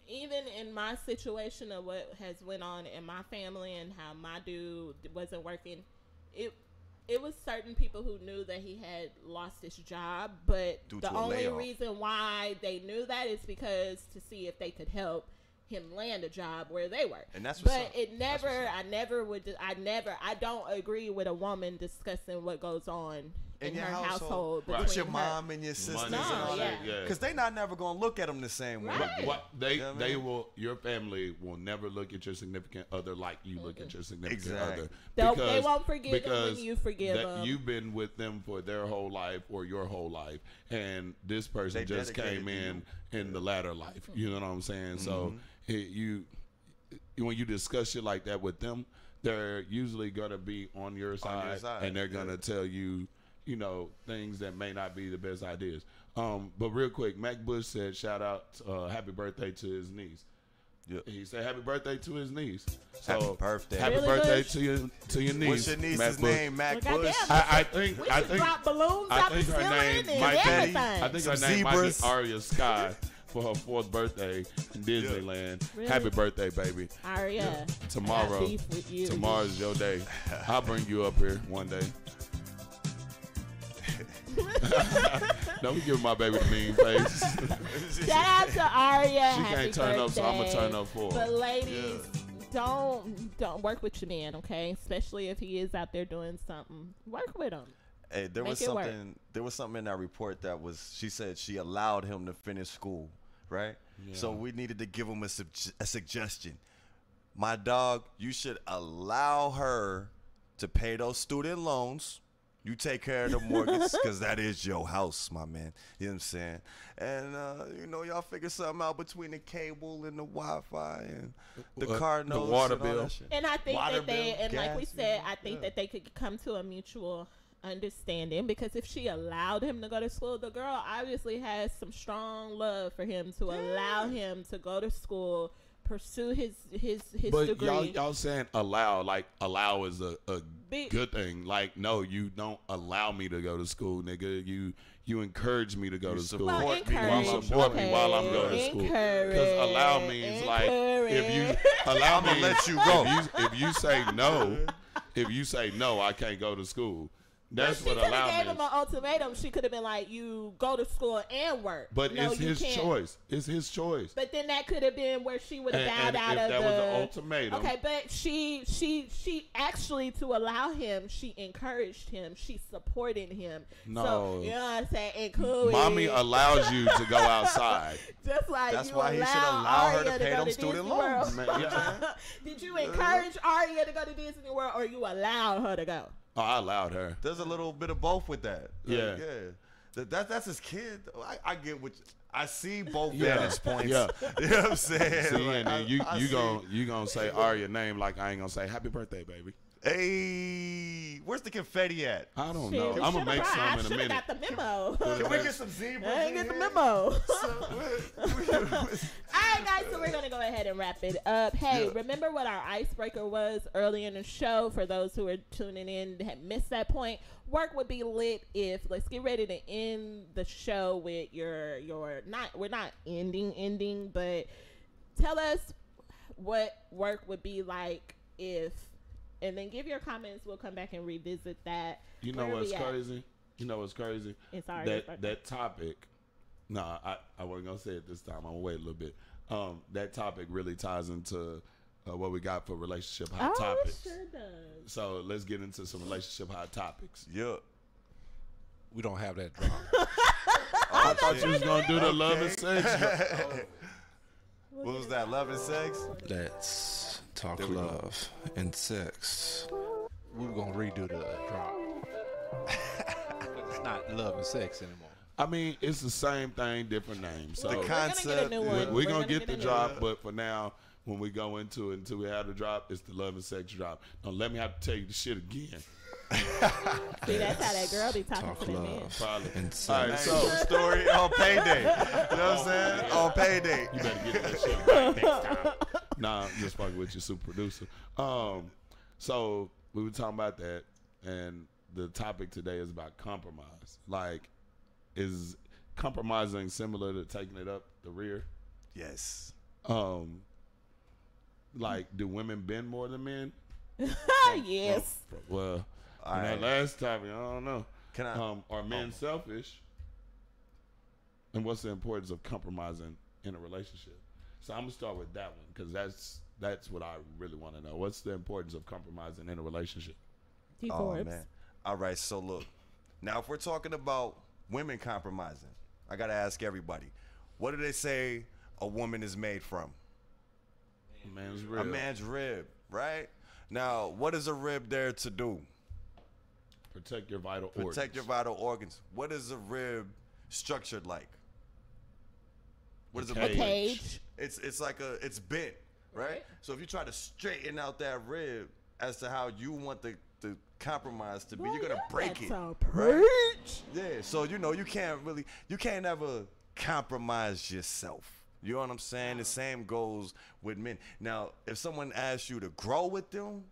even in my situation of what has went on in my family and how my dude wasn't working, it was certain people who knew that he had lost his job, but the only reason why they knew that is because to see if they could help him land a job where they were. And that's what's up. It never, I don't agree with a woman discussing what goes on in her household. With your mom and your sisters and all that. Because they not never going to look at them the same way. They will. Your family will never look at your significant other like you look at your significant other. They won't forgive them when you forgive them. You've been with them for their whole life or your whole life, and this person just came in the latter life. You know what I'm saying? So when you discuss shit like that with them, they're usually gonna be on your side and they're gonna tell you, you know, things that may not be the best ideas. But real quick, Mac Bush said, shout out, happy birthday to his niece. Yep. He said happy birthday to his niece. So happy birthday. Happy birthday to your niece. What's your niece's name? Mac Bush. I think drop balloons out the ceiling I think her name might be Arya Sky for her 4th birthday in Disneyland. Really? Happy birthday, baby. Arya. Tomorrow's your day. I'll bring you up here one day. Don't be giving my baby the mean face. Shout out to Arya. She can't turn up, so I'm gonna turn up for her. But ladies, don't work with your man, okay? Especially if he is out there doing something. Work with him. Hey, there was something in that report that was. She said she allowed him to finish school, right? Yeah. So we needed to give him a suggestion. My dog, you should allow her to pay those student loans. You take care of the mortgage because that is your house, my man. You know what I'm saying? And, you know, y'all figure something out between the cable and the Wi-Fi and the car notes. The water bill. And I think like we said, I think that they could come to a mutual understanding, because if she allowed him to go to school, the girl obviously has some strong love for him to allow him to go to school, pursue his but degree. Y'all saying allow, like allow is a good thing. Like, no, you don't allow me to go to school, nigga. You encourage me to go to school. Well, you support me while I'm going to school. Because allow means like if you allow me, let you go. If you say no, I can't go to school. That's what allow means. She could have gave him an ultimatum. She could have been like, "You go to school and work." But it's his choice. It's his choice. But then that could have been where she would have bowed out of that was an ultimatum. Okay, but she actually, to allow him, she encouraged him. She supported him. No, so, you know what I'm saying? Including mommy allows you to go outside. Just like that's you why he should allow her to pay them student loans. Did you encourage Arya to go to Disney World, or you allowed her to go? Oh, I allowed her. There's a little bit of both with that. Yeah. That's his kid. I get what I see both vantage points. Yeah. You know what I'm saying? See, like, and then you gonna say Arya name like I ain't gonna say happy birthday, baby. Hey, where's the confetti at? I don't know. I'm gonna make some in a minute. I got the memo. Can we get some zebras? I didn't get the memo. All right, guys, so we're gonna go ahead and wrap it up. Hey, remember what our icebreaker was early in the show? For those who are tuning in that had missed that point, work would be lit if, let's get ready to end the show with your not, we're not ending, but tell us what work would be like if. And then give your comments. We'll come back and revisit that. You know what's crazy? You know what's crazy? It's already that topic No, I wasn't gonna say it this time. I'm gonna wait a little bit. That topic really ties into what we got for relationship hot topics. Sure does. So let's get into some relationship hot topics. Yeah. We don't have that drop. I thought you was gonna do the love and sex. What was that? Love and sex? Let's talk love and sex. We were gonna redo the drop. It's not love and sex anymore. I mean, it's the same thing, different names. So The concept. we're gonna get the drop, but for now, when we go into it, until we have the drop, it's the love and sex drop. Don't let me have to tell you the shit again. See, that's how that girl be talking Talk to them men. love Probably. and All right, sex. so Story on payday. You know what I'm saying? On payday. you better get that shit right next time. Nah, I'm just fucking with your super producer. So we were talking about that, and the topic today is about compromise. Like, is compromising similar to taking it up the rear? Yes. Like, do women bend more than men? Yes. Well, All in that right. last topic, I don't know. Can I? Are men selfish? And what's the importance of compromising in a relationship? So I'm gonna start with that one because that's what I really want to know. What's the importance of compromising in a relationship? Forbes. Man. All right. So look, now if we're talking about women compromising, I gotta ask everybody, what do they say a woman is made from? A man's rib. A man's rib, right? Now, what is a rib there to do? Protect your vital organs. Protect your vital organs. What is a rib structured like? What is A a cage. It's like it's bent, right? So if you try to straighten out that rib as to how you want the compromise to be, you're gonna break it. Right? Yeah. So you can't ever compromise yourself. You know what I'm saying? The same goes with men. Now, if someone asks you to grow with them,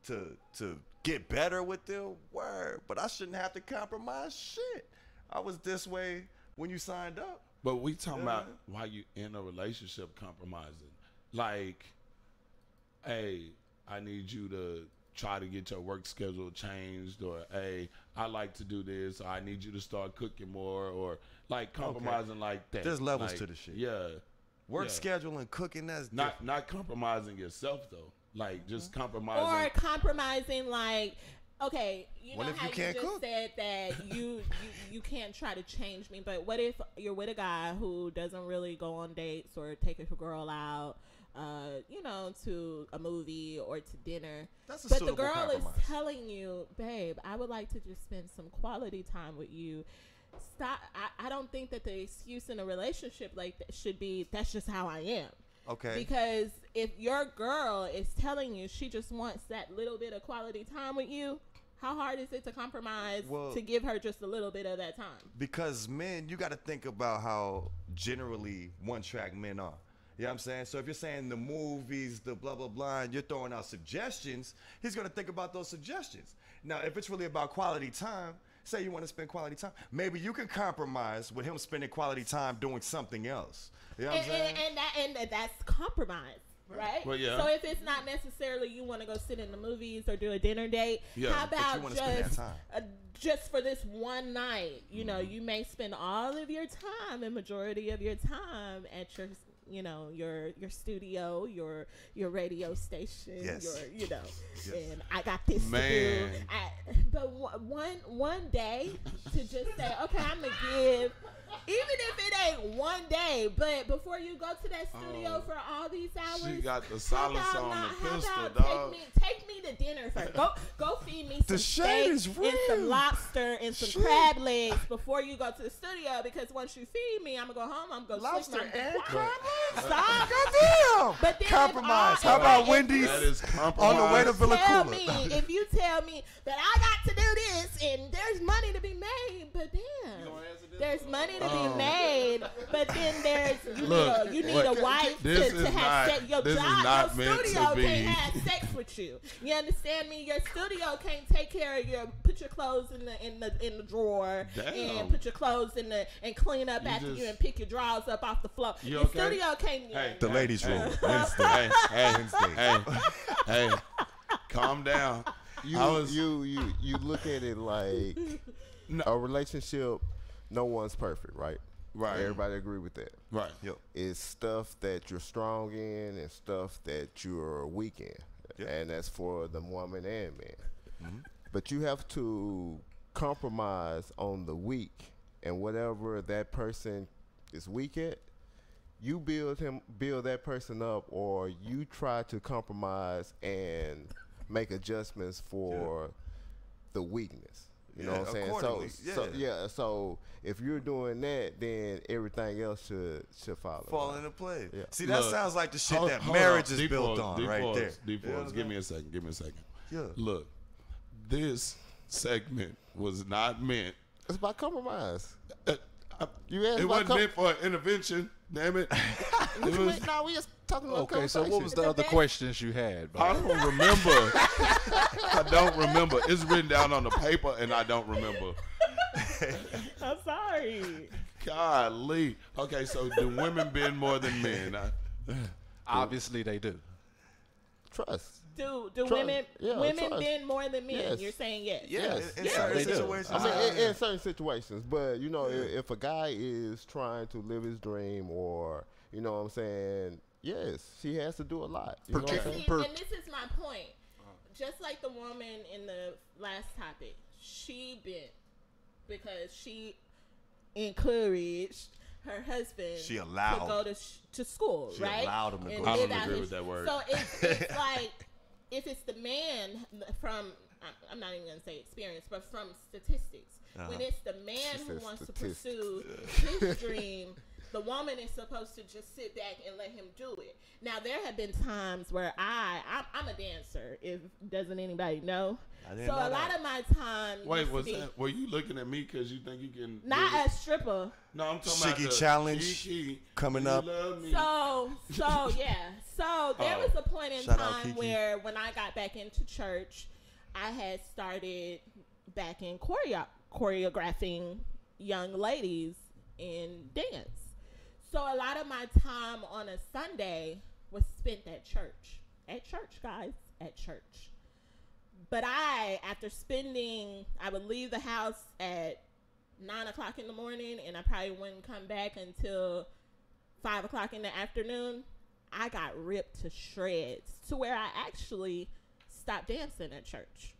to get better with them, word. But I shouldn't have to compromise shit. I was this way when you signed up. But we talking about why you in a relationship compromising. Like, hey, I need you to try to get your work schedule changed, or hey, I like to do this, or I need you to start cooking more, or like compromising like that. There's levels Like, to the shit. Yeah. Work Yeah. schedule and cooking, that's different. Not compromising yourself though. Like just compromising. Or compromising, like, okay, you What know if how you can't just cook? said that you can't try to change me, but what if you're with a guy who doesn't really go on dates or take a girl out, to a movie or to dinner, That's a but the suitable girl compromise. is telling you, babe, I would like to just spend some quality time with you. Stop. I don't think that the excuse in a relationship like that should be, that's just how I am. Okay. Because if your girl is telling you she just wants that little bit of quality time with you, how hard is it to compromise to give her just a little bit of that time? Because men, you got to think about how generally one-track men are. You know what I'm saying? So if you're saying the movies, the blah, blah, blah, and you're throwing out suggestions, he's going to think about those suggestions. Now, if it's really about quality time, say you want to spend quality time, maybe you can compromise with him spending quality time doing something else. You know what I'm saying? And that's compromise. Right? Well, yeah. So if it's not necessarily you want to go sit in the movies or do a dinner date, Yeah, how but you about wanna spend that time. Just for this one night, you may spend all of your time, the majority of your time at your your studio, your radio station, Yes. and I got this to do. But one day to just say, okay, I'm gonna give, even if it ain't one day, but before you go to that studio for all these hours, She got the silence how on about the pistol, how about dog. Take me to dinner first. Go feed me some The shade steak is and some real. lobster and some crab legs before you go to the studio, because once you feed me, I'm gonna go home. I'm gonna go Lobster sleep. and crab legs? Stop. Goddamn! But then Compromise. if How about if- Wendy's That is on compromise. the way to Villa Tell Koola? me, if you tell me that I got to do this and there's money to be made, but then there's money to be made, but then there's you need a wife this to is have not- sex. Your this is job, not your meant to studio be. can't have sex with you. You understand me? Your studio can't take care of your, put your clothes in the drawer Damn. and put your clothes in and clean up after just- you and pick your drawers up off the floor. You Your okay? studio can't. Hey, The ladies' room. Wednesday. hey, calm down. You look at it like a relationship. No one's perfect, right? Right. Everybody agree with that. Right. Yep. It's stuff that you're strong in and stuff that you're weak in. Yep. And that's for the woman and man. Mm-hmm. But you have to compromise on the weak, and whatever that person is weak at, you build that person up, or you try to compromise and make adjustments for the weakness. You know what I'm saying? So if you're doing that, then everything else should fall into play. Yeah. See, that sounds like the shit that marriage is built on right there. D4, give me a second. Yeah. Look, this segment was not meant. It's about compromise. It wasn't meant for an intervention. Damn it. We just talking about Okay, so what was the other questions you had? I don't remember. I don't remember. It's written down on the paper, and I don't remember. I'm sorry. Golly. Okay, so do women bend more than men? Obviously, they do. Trust. Do Trust. women Trust. bend more than men? Yes. You're saying yes. Yes. In certain situations. I mean, in certain situations, but you know, if a guy is trying to live his dream, or you know what I'm saying, yes, she has to do a lot. You know what I'm saying? And this is my point. Just like the woman in the last topic, she bent because she encouraged her husband She allowed. to go to school, She right? allowed him to And go. I live don't out agree his- with that word. So it's like, if it's the man from, I'm not even going to say experience, but from statistics, when it's the man who wants to pursue his dream, the woman is supposed to just sit back and let him do it. Now, there have been times where I'm a dancer, if doesn't anybody know. So a lot of my time. Wait, were you looking at me because you think you can? Not a stripper. No, I'm talking Shiggy about the challenge Kiki, coming you up. love me. So yeah. So there was a point in Shout out time Kiki. where when I got back into church, I had started back in choreographing young ladies in dance. So a lot of my time on a Sunday was spent at church. At church, guys. At church. But I would leave the house at 9 o'clock in the morning, and I probably wouldn't come back until 5 o'clock in the afternoon. I got ripped to shreds to where I actually stopped dancing at church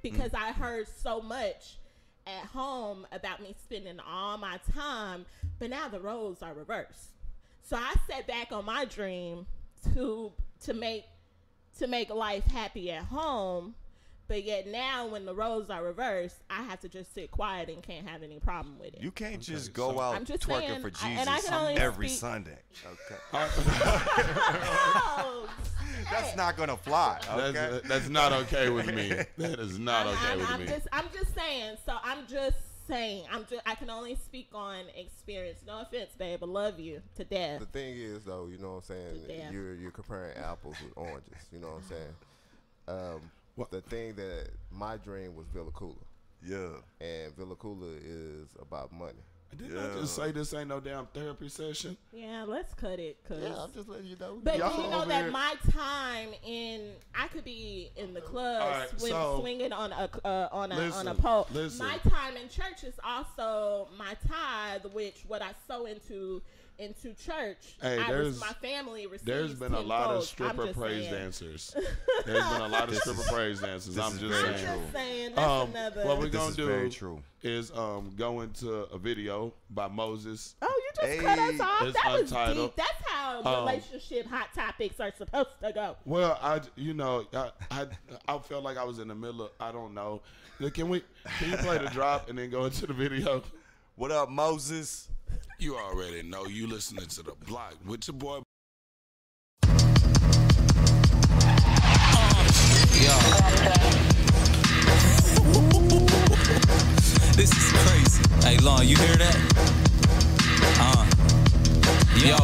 because I heard so much at home about me spending all my time, but now the roles are reversed. So I sat back on my dream to make life happy at home. But yet now, when the roles are reversed, I have to just sit quiet and can't have any problem with it. You can't just go out I'm just twerking saying, for Jesus and I can only every speak- Sunday. Okay. Oh, That's not gonna fly. Okay. That's not okay with me. That is not okay with me. I'm just saying. So I'm just saying. I can only speak on experience. No offense, babe. I love you to death. The thing is, though, you know what I'm saying? Yeah. You're comparing apples with oranges. You know what I'm saying? The thing that my dream was Villa Koola. Yeah. And Villa Koola is about money. Didn't I just say this ain't no damn therapy session? Yeah, let's cut it. Yeah, I'm just letting you know. But Y'all you know over that here- my time I could be in the club All right, so- swinging on a Listen, pole. listen. My time in church is also my tithe, which what I sow into church. Hey, my family receives. There's been a lot of tenfold. stripper I'm just praise saying. dancers. There's been a lot of stripper praise dancers. I'm just saying. That's another. What we're This gonna is do very true. is go into a video by Moses. Oh, you just cut us off. It's That was untitled. deep. That's how relationship hot topics are supposed to go. Well, I felt like I was in the middle of, I don't know. Can you play the drop and then go into the video? What up, Moses? You already know you listening to The Block with your boy. This is crazy. Hey, Lon, you hear that? Yo.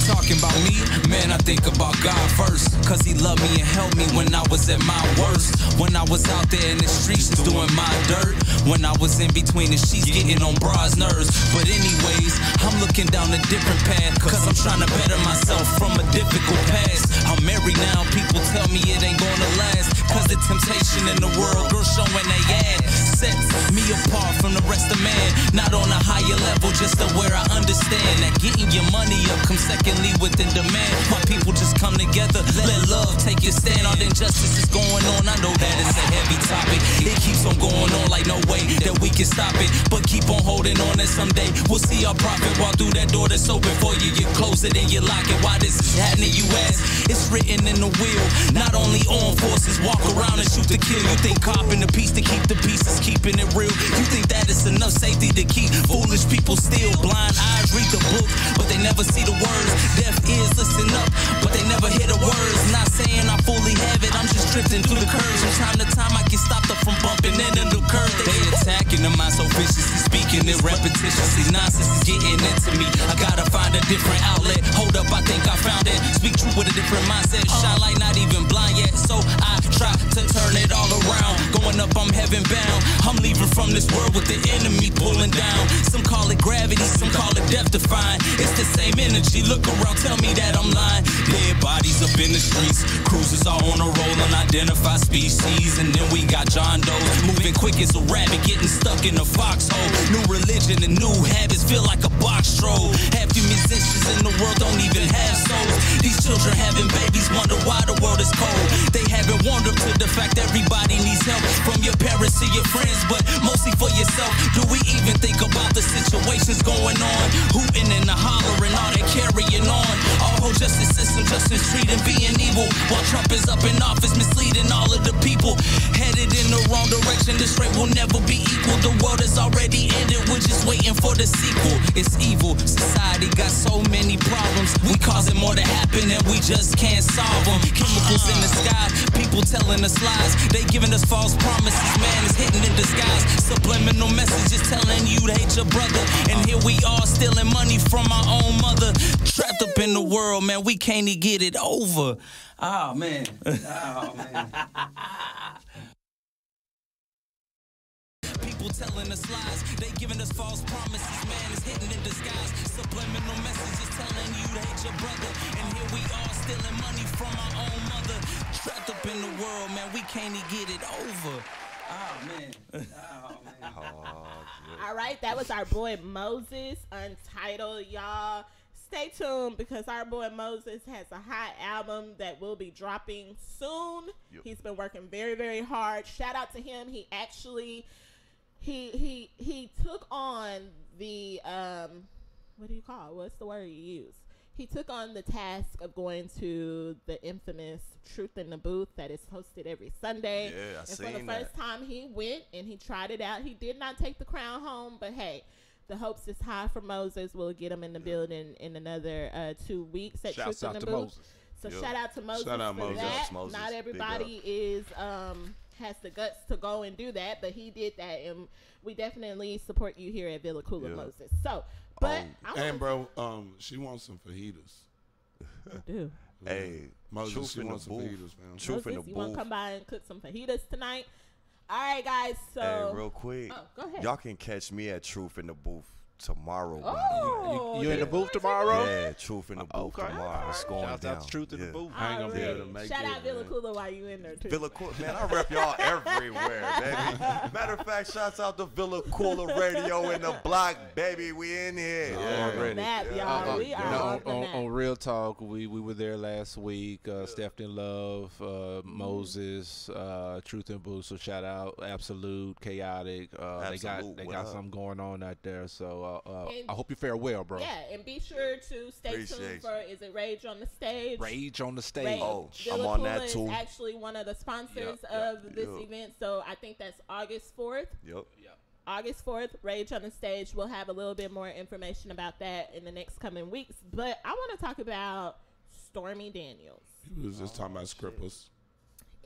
Talking about me, man, I think about God first. Cause he loved me and helped me when I was at my worst. When I was out there in the streets doing my dirt. When I was in between the sheets getting on bras' nerves. But anyways, I'm looking down a different path. Cause I'm trying to better myself from a difficult past. I'm married now, people tell me it ain't gonna last. Cause the temptation in the world. Girls showing they ass sets me apart from the rest of man. Not on a higher level, just to where I understand that getting your money up comes secondly within demand. My people just come together, let love take your stand. All the injustice is going on, I know that it's a heavy topic. It keeps on going on like no way that we can stop it. But keep on holding on and someday we'll see our profit walk through that door that's open for you. You close it and you lock it. Why this is happening, you ask? It's written in the wheel. Not only armed forces walk around and shoot to kill. You think copping the peace to keep the peace is keeping it real. You think that it's enough safety to keep foolish people still. Blind eyes read the book, but they never see the words. Deaf ears listen up, but they never hear the words. Not saying I fully have it, I'm just drifting through the curves. From time to time I get stopped up from bumping into the curve. They attacking the mind so viciously, speaking it repetitiously. Nonsense is getting into me. I gotta find a different outlet. Hold up, I think I found it. Speak true with a different mindset. Shine like not even blind yet, so I try to turn it all around. Going up, I'm heaven bound. I'm leaving from this world with the enemy pulling down. Some call it gravity, some call it death defying. It's the same energy. Look around, tell me that I'm lying. Dead bodies up in the streets. Cruisers are on a roll, unidentified species. And then we got John Doe's moving quick as a rabbit, getting stuck in a foxhole. New religion and new habits feel like a box stroll. Half the musicians in the world don't even have souls. These children having babies wonder why the world is cold. They haven't warmed up to the fact everybody needs help. From your parents to your friends, but mostly for yourself. Do we even think about the situations going on? Hooting and the hollering, all that carrying on. Our whole justice system just mistreating, being evil. While Trump is up in office, misleading all of the people. Headed in the wrong direction, this rate will never be equal. The world has already ended, we're just waiting for the sequel. It's evil, society got so many problems. We causing more to happen and we just can't solve them. Chemicals in the sky, people telling us lies. They giving us false promises, man, it's hidden in disguise. Subliminal messages telling you to hate your brother. And here we are stealing money from our own mother. Trapped up in the world, man, we can't even get it over. Oh, man. Oh, man. People telling us lies, they giving us false promises, man, it's hidden in disguise. Subliminal messages telling you to hate your brother. And here we are stealing money from our own mother. Trapped up in the world, man, we can't even get it over. Oh, man. Oh, man. All right, that was our boy Moses, Untitled, y'all. Stay tuned because our boy Moses has a hot album that will be dropping soon. Yep. He's been working very, very hard. Shout out to him. He actually he took on the what do you call it? What's the word you use? He took on the task of going to the infamous Truth in the Booth that is hosted every Sunday. Yeah, and for the first time he went and he tried it out. He did not take the crown home, but hey, the hopes is high for Moses. We'll get him in the building in another 2 weeks at Truth in the Booth. Moses. So shout out to Moses Shout out for Moses. that. Moses. Not everybody is has the guts to go and do that, but he did that, and we definitely support you here at Villa Koola, Moses. So, but and bro, she wants some fajitas. I do. Hey, Moses, she wants some fajitas, man. Truth in the Moses, you want to booth. come by and cook some fajitas tonight? All right, guys. So, Hey, real quick, go ahead. y'all can catch me at Truth in the Booth tomorrow. Oh, You in the booth tomorrow? Yeah, Truth in the Booth tomorrow. It's going Shout down. out to Truth in the Booth. I ain't gonna be able to make Shout it. out Villa man. Koola while you in there too. Villa Koola, man, I rep y'all everywhere, baby. Matter of fact, shouts out to Villa Koola Radio in the block, baby. We in here. Already. Map, y'all. We are on the map. On Real Talk, we were there last week. Stephanie Love, Moses, Truth and Booth. So shout out, Absolute, Chaotic. They got something going on out there. So I hope you fare well, bro. Yeah, and be sure to stay tuned for, is it Rage on the Stage? Rage on the Stage. Rage. Oh, Villa I'm on Koola that too. is actually one of the sponsors of this event, so I think that's August 4th. Yep. August 4th, Rage on the Stage. We'll have a little bit more information about that in the next coming weeks. But I want to talk about Stormy Daniels. We was just talking about strippers.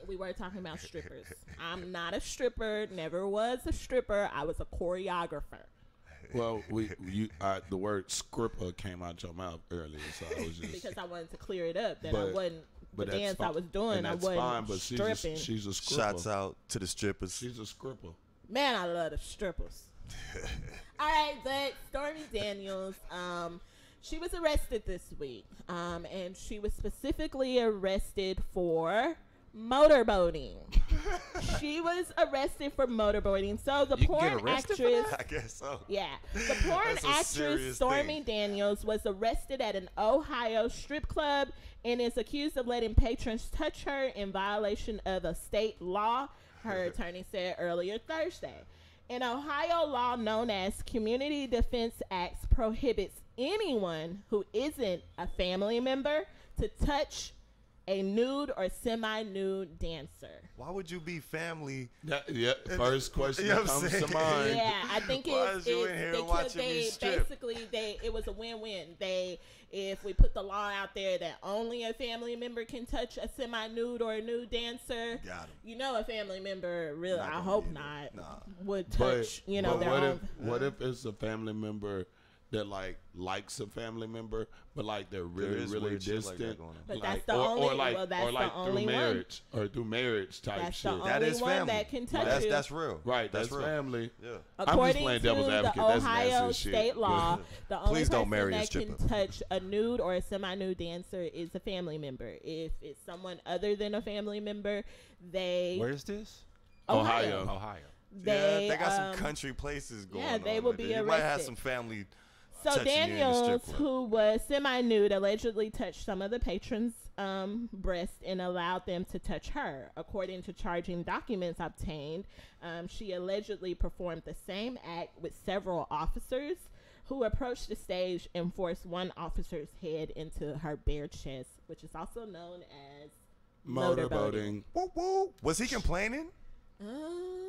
We were talking about strippers. I'm not a stripper, never was a stripper. I was a choreographer. Well, the word "scripper" came out your mouth earlier, so I was just because I wanted to clear it up that I wasn't the dance I was doing. And I that's wasn't fine, but stripping. She's a stripper. Shouts out to the strippers. She's a stripper. Man, I love the strippers. All right, but Stormy Daniels, she was arrested this week, and she was specifically arrested for motorboating. She was arrested for motorboating. So the You can porn get arrested for actress, that? I guess so. Yeah, the porn That's a actress serious Stormy thing. Daniels was arrested at an Ohio strip club and is accused of letting patrons touch her in violation of a state law. Her attorney said earlier Thursday. An Ohio law known as Community Defense Act prohibits anyone who isn't a family member to touch a nude or semi-nude dancer. Why would you be family? First question You know that what I'm comes to saying? mind. Yeah, I think Why is you in here watching me strip? it was a win-win. If we put the law out there that only a family member can touch a semi-nude or a nude dancer, you know, a family member really, I hope not, would touch, But their own. What if it's a family member that likes a family member, but like they're really weird shit like that distant, going on. But that's the only through one. marriage or through marriage type That's shit. the only one that can touch you. That's real. Right, That's that's real. family. Yeah. I'm just According playing to devil's the advocate. That's Ohio nasty shit, state law, but- the only Please don't person marry a that can stripper. touch a nude or a semi-nude dancer is a family member. If it's someone other than a family member, they Where's this? Ohio. They got some country places going on. they will be You might have arrested. some family. So touching you in the strip Daniels, club. who was semi-nude, allegedly touched some of the patrons' breasts and allowed them to touch her. According to charging documents obtained, she allegedly performed the same act with several officers who approached the stage and forced one officer's head into her bare chest, which is also known as motorboating. Motorboating. Was he complaining?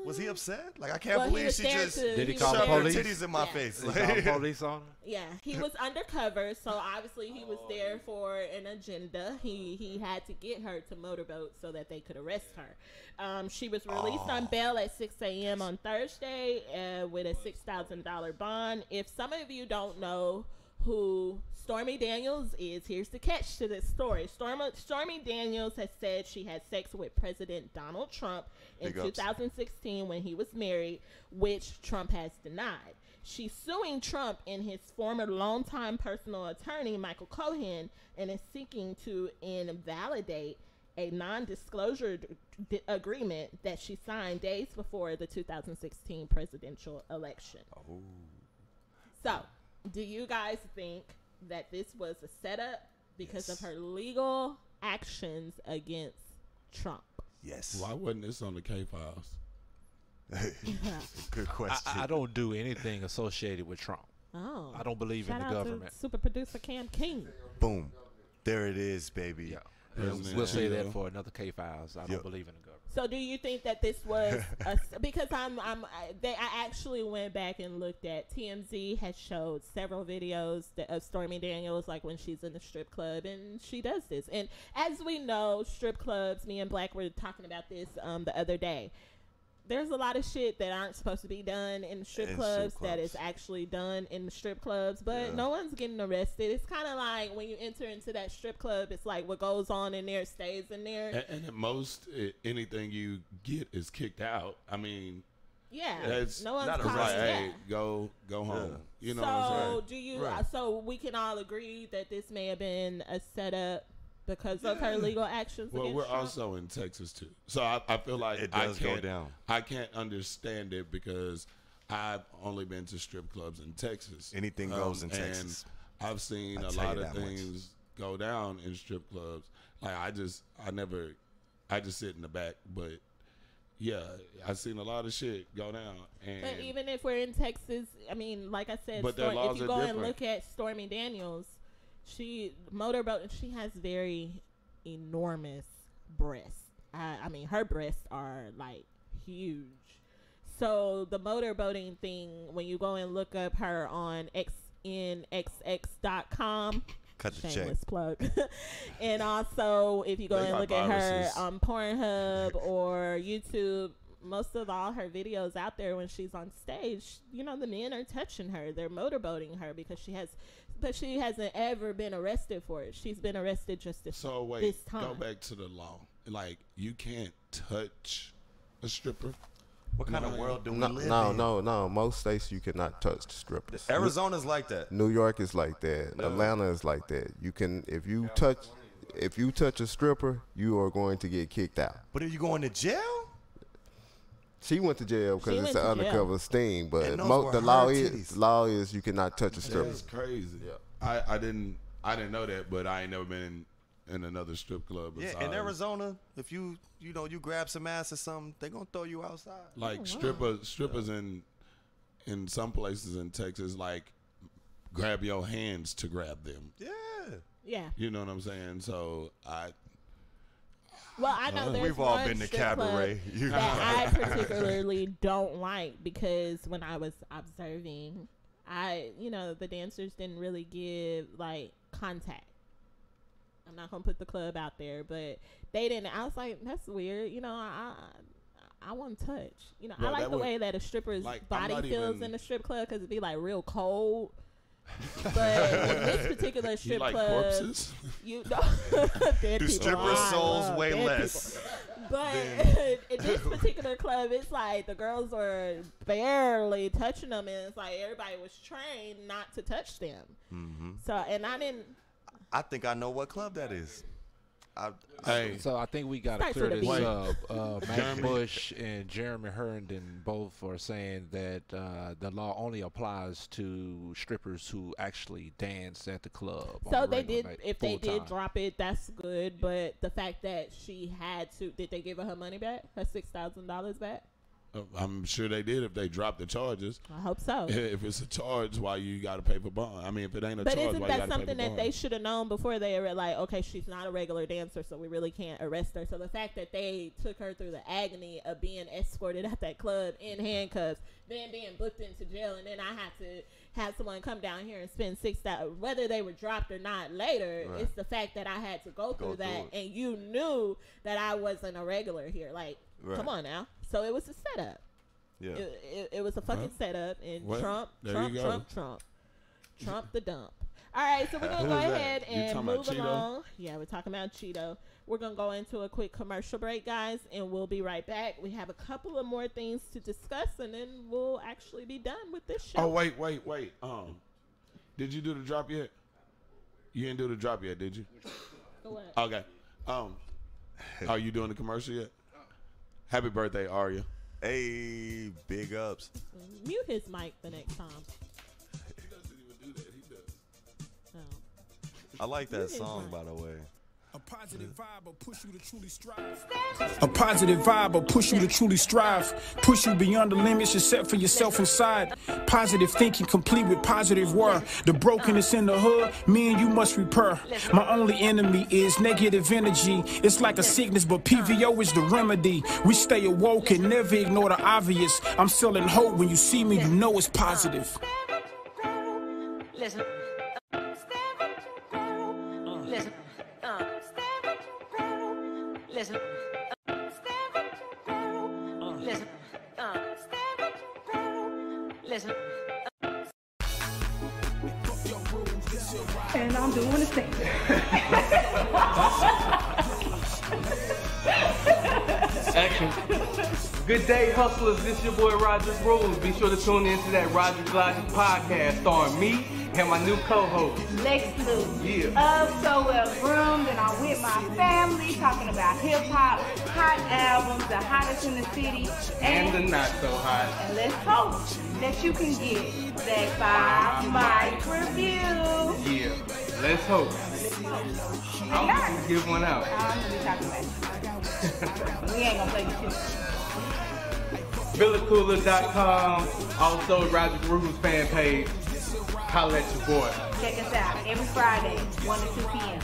Was he upset? Like, I can't Well, he believe was she there just to- Did he he call was the there- police? titties in my Yeah. face. Did he call the police on him? Yeah, he was undercover, so obviously he was there for an agenda. He had to get her to motorboat so that they could arrest her. She was released on bail at 6 a.m. on Thursday with a $6,000 bond. If some of you don't know who Stormy Daniels is, here's the catch to this story. Stormy Daniels has said she had sex with President Donald Trump in Big ups. 2016 when he was married, which Trump has denied. She's suing Trump and his former longtime personal attorney, Michael Cohen, and is seeking to invalidate a non-disclosure agreement that she signed days before the 2016 presidential election. Oh. So, do you guys think that this was a setup because of her legal actions against Trump? Yes. Why wasn't this on the K Files? Good question. I don't do anything associated with Trump. Oh. I don't believe in Shout the out government. to super producer Cam King. Boom. There it is, baby. Yeah. President We'll say Trudeau. that for another K Files. I don't believe in the government. So do you think that this was because I actually went back and looked at TMZ has showed several videos of Stormy Daniels, like when she's in the strip club and she does this. And as we know, strip clubs, me and Black were talking about this the other day. There's a lot of shit that aren't supposed to be done in the strip clubs that is actually done in the strip clubs, but no one's getting arrested. It's kind of like when you enter into that strip club, it's like what goes on in there stays in there. And at most, anything you get is kicked out. I mean, Yeah, that's no one's not caused like, that. hey, go home. You know so what I'm saying? do you? So we can all agree that this may have been a setup because of her legal actions. Well, against we're Trump? also in Texas too, so I feel like It does go can't down. I can't understand it because I've only been to strip clubs in Texas. Anything goes in Texas. And I've seen I'll a tell lot you of that much. things go down in strip clubs. Like I just sit in the back, but yeah, I've seen a lot of shit go down. And But even if we're in Texas, I mean, like I said, But their if laws you are go and different. look at Stormy Daniels, she motorboat. She has very enormous breasts. I mean, her breasts are like huge. So the motorboating thing, when you go and look up her on xnxx.com, Cut the check. shameless plug. And also, if you go They and got look at her viruses. on Pornhub or YouTube, most of all her videos out there when she's on stage, you know, the men are touching her. They're motorboating her because she hasn't ever been arrested for it. She's been arrested just this time. Go back to the law. Like you can't touch a stripper. What kind of world do we live in? No. Most states you cannot touch strippers. Arizona's like that. New York is like that. No. Atlanta is like that. You can if you touch a stripper, you are going to get kicked out. But are you going to jail? She went to jail because it's an undercover sting, but And those were the her law is you cannot touch a stripper. That's crazy. Yeah. I didn't know that, but I ain't never been in another strip club. Yeah, in Arizona, if you grab some ass or something, they gonna throw you outside. Like strippers in some places in Texas, like grab your hands to grab them. Yeah. You know what I'm saying? So I know there's we've all one been to strip cabaret. club that I particularly don't like because when I was observing, the dancers didn't really give like contact. I'm not gonna put the club out there, but they didn't. I was like, that's weird. I want to touch. I like the way that a stripper's body feels in the strip club because it'd be like real cold. But in this particular strip like club, corpses? Do strippers' souls weigh less? But in this particular club, it's like the girls were barely touching them, and it's like everybody was trained not to touch them. Mm-hmm. So, and I didn't. I think I know what club that is. So I think we got to clear this up. Matt Bush and Jeremy Herndon both are saying that the law only applies to strippers who actually dance at the club. So they did. If they did drop it, that's good. But the fact that she had to, did they give her money back? Her $6,000 back? I'm sure they did if they dropped the charges. I hope so. If it's a charge, why you got to pay for bond? I mean, if it ain't a charge, why you got to pay for bond? But isn't that something that they should have known before they were like, okay, she's not a regular dancer, so we really can't arrest her. So the fact that they took her through the agony of being escorted at that club in handcuffs, then being booked into jail, and then I had to have someone come down here and spend $6,000, whether they were dropped or not later, Right. It's the fact that I had to go through that, and you knew that I wasn't a regular here. Like, come on now. So it was a setup. Yeah. It was a fucking setup, and Well, Trump the dump. All right, so we're going to go ahead and move along. Yeah, we're talking about Cheeto. We're going to go into a quick commercial break, guys, and we'll be right back. We have a couple of more things to discuss, and then we'll actually be done with this show. Oh, wait. Did you do the drop yet? You didn't do the drop yet, did you? What? Okay. Are you doing the commercial yet? Happy birthday, Arya. Hey, big ups. Mute his mic the next time. He doesn't even do that. He does. Oh. I like that song, by the way. A positive vibe will push you to truly strive. A positive vibe will push you to truly strive. Push you beyond the limits you set for yourself inside. Positive thinking complete with positive word. The brokenness in the hood, me and you must repair. My only enemy is negative energy. It's like a sickness, but PVO is the remedy. We stay awoke and never ignore the obvious. I'm selling hope. When you see me, you know it's positive. Listen. Listen. Listen. Listen. Listen. And I'm doing the same. Action. Good day, hustlers. This your boy Rogers Rules. Be sure to tune in to that Rogers Logic podcast starring me and my new co-host, Lex Lou. Yeah. So well groomed, and I'm with my family talking about hip hop, hot albums, the hottest in the city, and the not so hot. And let's hope that you can get that 5 mic review. Yeah. Let's hope. I'm gonna give one out. I'm gonna be talking about it. We ain't gonna play the shit. Koola.com. Also, Roger Rules fan page. Holla at your boy. Check us out every Friday, 1 to 2 p.m.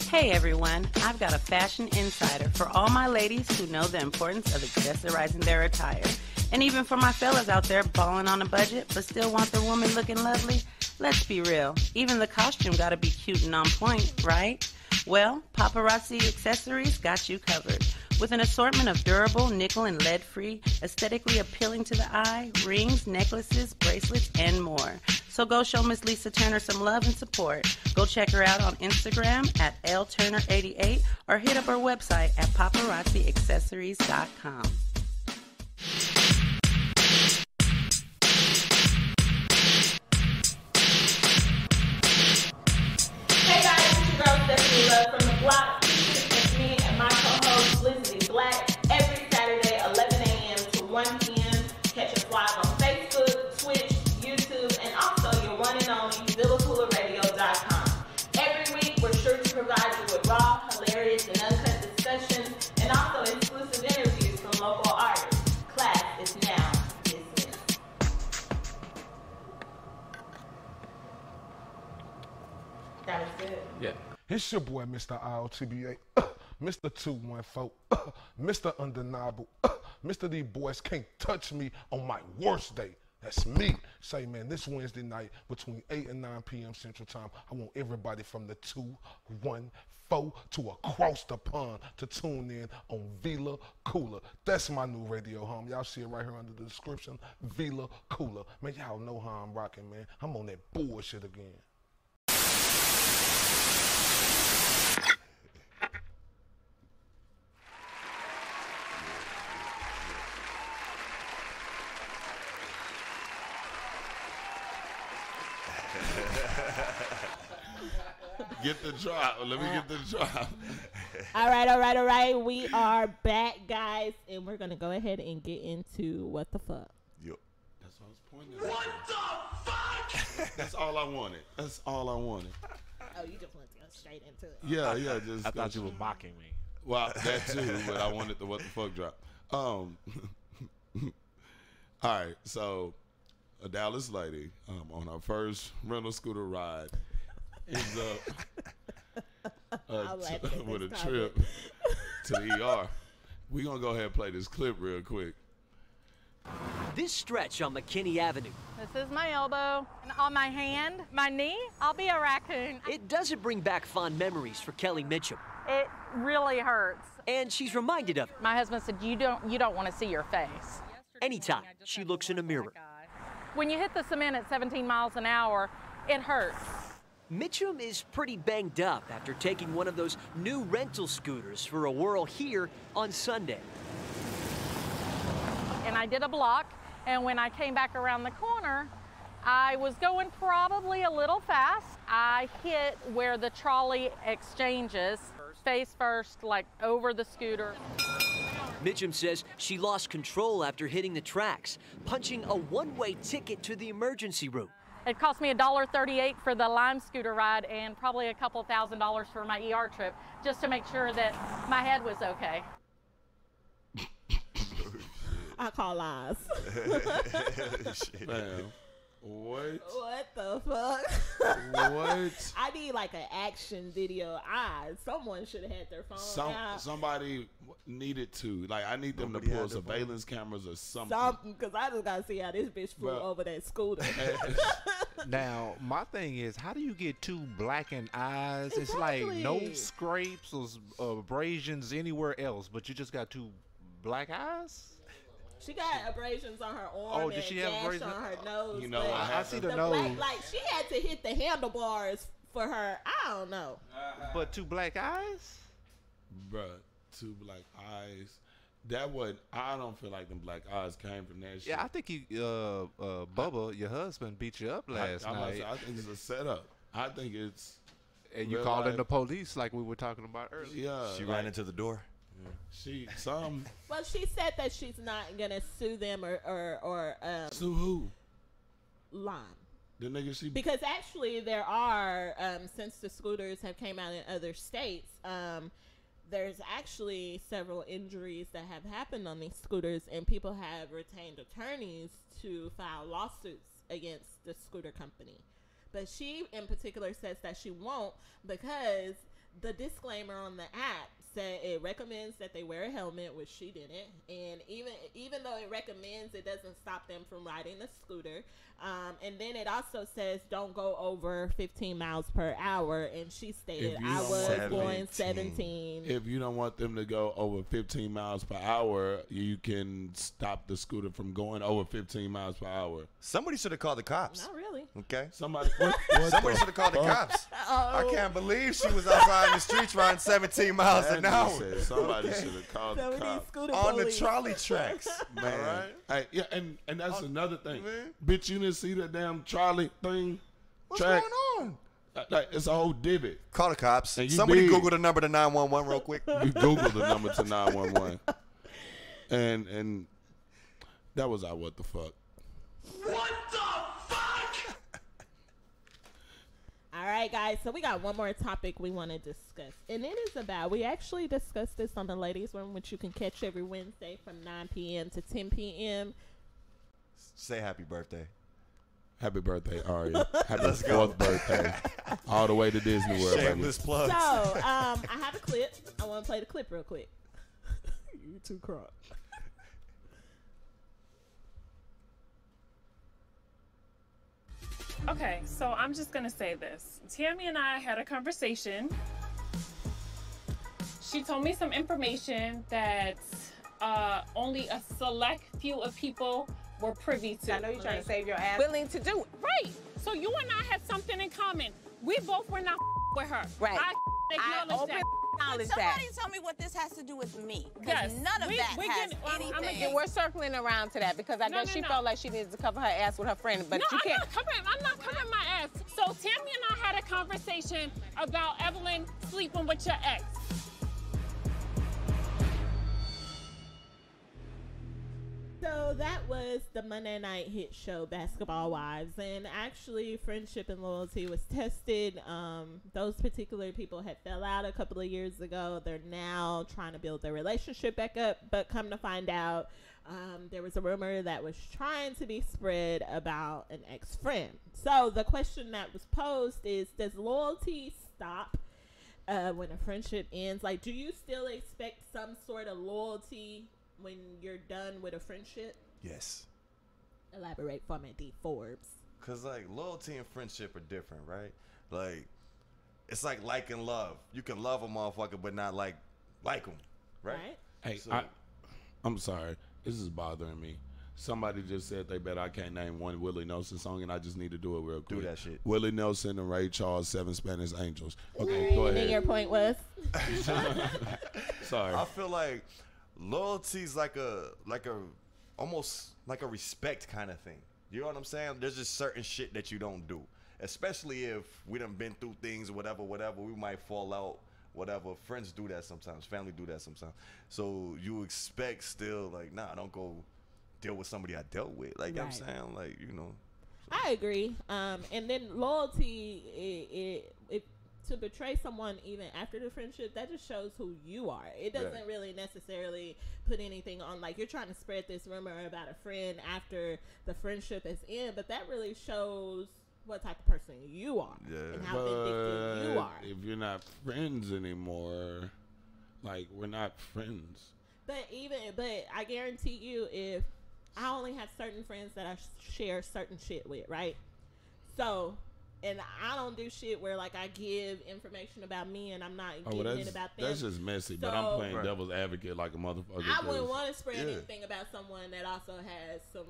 Hey everyone, I've got a fashion insider for all my ladies who know the importance of accessorizing their attire. And even for my fellas out there balling on a budget but still want their woman looking lovely. Let's be real, even the costume gotta be cute and on point, right? Well, Paparazzi Accessories got you covered. With an assortment of durable, nickel and lead-free, aesthetically appealing to the eye, rings, necklaces, bracelets, and more. So go show Miss Lisa Turner some love and support. Go check her out on Instagram at lturner88 or hit up her website at paparazziaccessories.com. That was good. Yeah. It's your boy, Mr. IOTBA, Mr. 214, Mr. Undeniable, Mr. These boys can't touch me on my worst day. That's me. Say, man, this Wednesday night between 8 and 9 p.m. Central Time, I want everybody from the 214 to across the pond to tune in on Vila Koola. That's my new radio home. Y'all see it right here under the description, Vila Koola. Man, y'all know how I'm rocking, man. I'm on that bullshit again. Get the drop. Let me get the drop. All right. We are back, guys, and we're gonna go ahead and get into what the fuck. Yo. That's what I was pointing at. What the fuck? That's all I wanted. That's all I wanted. Oh, you just want to go straight into it. Yeah. Just. I thought you were mocking me. Well, that too, but I wanted the what the fuck drop. All right, so a Dallas lady on her first rental scooter ride ends up with a trip to the ER. We're going to go ahead and play this clip real quick. This stretch on McKinney Avenue. This is my elbow, and on my hand, my knee, I'll be a raccoon. It doesn't bring back fond memories for Kelly Mitchum. It really hurts. And she's reminded of it. My husband said, you don't want to see your face. Anytime she looks in a mirror. When you hit the cement at 17 miles an hour, it hurts. Mitchum is pretty banged up after taking one of those new rental scooters for a whirl here on Sunday. And I did a block, and when I came back around the corner, I was going probably a little fast. I hit where the trolley exchanges, face first, like over the scooter. Mitchum says she lost control after hitting the tracks, punching a one-way ticket to the emergency room. It cost me $1.38 for the Lime scooter ride and probably a couple $1,000s for my ER trip, just to make sure that my head was okay. I call lies. Damn. What? What the fuck? What? I need like an action video. Someone should have had their phone out. Somebody needed to. Like, I need them to pull surveillance cameras or something. Because I just got to see how this bitch flew over that scooter. Now, my thing is, how do you get two blackened eyes? It's like no scrapes or abrasions anywhere else, but you just got two black eyes? She got abrasions on her arm and did she have abrasions on her nose. You know, I see the nose. Like, she had to hit the handlebars for her. I don't know. But two black eyes? Bruh, two black eyes. That would, I don't feel like them black eyes came from that shit. Yeah, I think Bubba, your husband, beat you up last night. I think it's a setup. I think it's. And you called in the police like we were talking about earlier. Yeah. She ran into the door. Well, she said that she's not gonna sue them or sue who? Lime. The nigga she. Because actually there are since the scooters have came out in other states, there's actually several injuries that have happened on these scooters, and people have retained attorneys to file lawsuits against the scooter company. But she in particular says that she won't, because the disclaimer on the app said it recommends that they wear a helmet, which she didn't, and even though it recommends, it doesn't stop them from riding the scooter. And then it also says don't go over 15 miles per hour, and she stated I was going 17. If you don't want them to go over 15 miles per hour, you can stop the scooter from going over 15 miles per hour. Somebody should have called the cops. Not really. Okay. Somebody should have called the cops. I can't believe she was outside in the streets riding 17 miles an hour. Somebody should have called the cops on the trolley tracks, man. Right? Hey, yeah, and that's another thing. Bitch, you didn't see that damn trolley thing? What's going on? Like, it's a whole divot. Call the cops. Somebody Google the number to 911 real quick. You Google the number to 911. And that was our what the fuck. What the fuck? All right, guys. So we got one more topic we want to discuss, and it is about, we actually discussed this on the Ladies Room, which you can catch every Wednesday from 9 p.m. to 10 p.m. Say happy birthday. Happy birthday, Aria. Happy Let's go. 4th birthday. All the way to Disney World, baby. Shameless plugs. So, I have a clip. I want to play the clip real quick. You too crunk. Okay, so I'm just gonna say this. Tammy and I had a conversation. She told me some information that only a select few of people were privy to. I know you're trying to save your ass. Willing to do it. Right. So you and I had something in common. We both were not with her. Right. I acknowledge that. Somebody tell me what this has to do with me. Because Yes. none of We- that we has can- I'm anything. again- We're circling around to that because I No, guess no, she no. felt like she needed to cover her ass with her friend, but no, you can't. I'm not covering my ass. So Tammy and I had a conversation about Evelyn sleeping with your ex. So that was the Monday night hit show Basketball Wives, and actually friendship and loyalty was tested. Those particular people had fell out a couple of years ago. They're now trying to build their relationship back up, but come to find out, there was a rumor that was trying to be spread about an ex-friend. So the question that was posed is, does loyalty stop when a friendship ends? Like, do you still expect some sort of loyalty when you're done with a friendship? Yes. Elaborate for me, D. Forbes. Cause like loyalty and friendship are different, right? Like it's like and love. You can love a motherfucker, but not like them, right? Hey, So- I'm sorry. This is bothering me. Somebody just said they bet I can't name one Willie Nelson song, and I just need to do it real quick. Do that shit. Willie Nelson and Ray Charles, 7 Spanish Angels. Okay, go And ahead. then your point was? Sorry. I feel like loyalty's like a almost like a respect kind of thing. You know what I'm saying? There's just certain shit that you don't do, especially if we done been through things, whatever. We might fall out, whatever. Friends do that sometimes. Family do that sometimes. So you expect still like, nah, don't go deal with somebody I dealt with. Like, you know what I'm Right. saying? Like, you know. I agree. And then loyalty, it to betray someone even after the friendship, that just shows who you are. It doesn't Right. really necessarily put anything on, like, you're trying to spread this rumor about a friend after the friendship is in, but that really shows what type of person you are and how vindictive you are. If you're not friends anymore, like, we're not friends. But I guarantee you, if I only have certain friends that I share certain shit with, right? So, and I don't do shit where like I give information about me and I'm not giving it about them. That's just messy, but So, I'm playing devil's advocate like a motherfucker. I wouldn't 'cause- want to spread anything about someone that also has some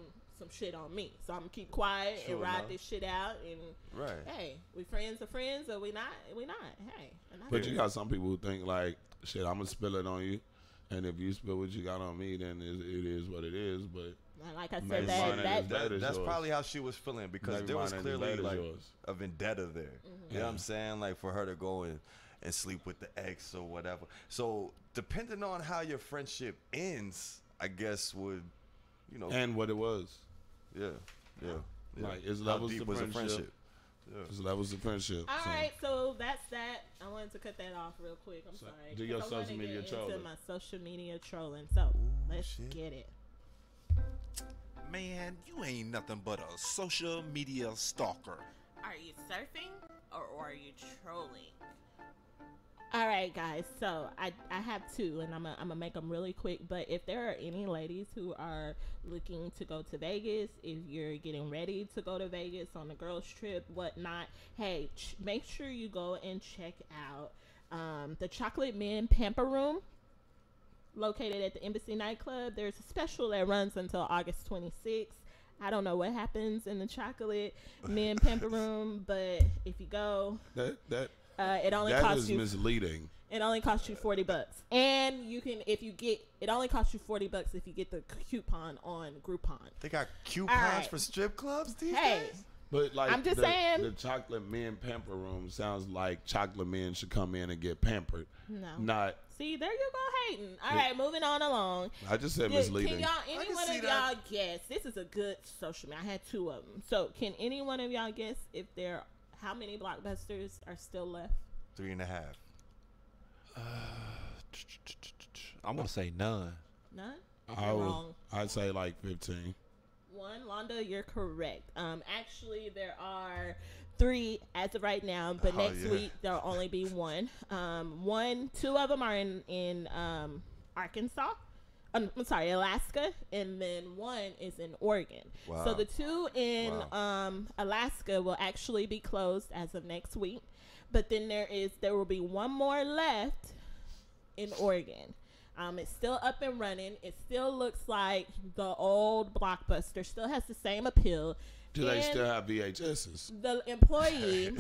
shit on me. So I'm gonna keep quiet Sure and ride enough. this shit out. And Right. hey, we friends are friends, or we not. We not. Hey, and I But do. you got some people who think like, shit, I'm gonna spill it on you, and if you spill what you got on me, then it is what it is. But like I said, maybe mine ain't as bad as that's yours. probably how she was feeling, because Maybe there was mine ain't as clearly bad as like yours. a vendetta there. You know what I'm saying? Like for her to go and sleep with the ex or whatever. So depending on how your friendship ends, I guess would, you know, and what it was. Yeah. Like it's How levels deep to was the friendship. friendship? Yeah. It's levels to friendship. All so. right, so that's that. I wanted to cut that off real quick. I'm sorry. do your 'cause I wanna social media get into trolling. my social media trolling. So let's get it. Man, you ain't nothing but a social media stalker. Are you surfing or are you trolling? All right, guys. So I have two, and I'm gonna make them really quick. But if there are any ladies who are looking to go to Vegas, if you're getting ready to go to Vegas on a girls trip, whatnot, hey, make sure you go and check out the Chocolate Men Pamper Room, located at the Embassy nightclub. There's a special that runs until August 26th. I don't know what happens in the Chocolate Men Pamper Room, but if you go, it only that costs is you misleading. It only costs you $40, and you can it only costs you $40 if you get the coupon on Groupon. They got coupons right. for strip clubs these Hey, days? But like I'm just saying. the Chocolate Men Pamper Room sounds like chocolate men should come in and get pampered. No. Not. See, there you go hating. All right, moving on along. I just said Can misleading. any one of y'all guess? This is a good social media. I had two of them. So can any one of y'all guess if how many Blockbusters are still left? 3.5. I'm gonna say none. None? I'd say like 15. One, Londa, you're correct. Actually, there are 3 as of right now, but next week there'll only be 1. 2 of them are in Arkansas. I'm sorry, Alaska, and then 1 is in Oregon. Wow. So the 2 in Alaska will actually be closed as of next week, but then there will be 1 more left in Oregon. It's still up and running. It still looks like the old Blockbuster. Still has the same appeal. Do they still have VHSs? The employees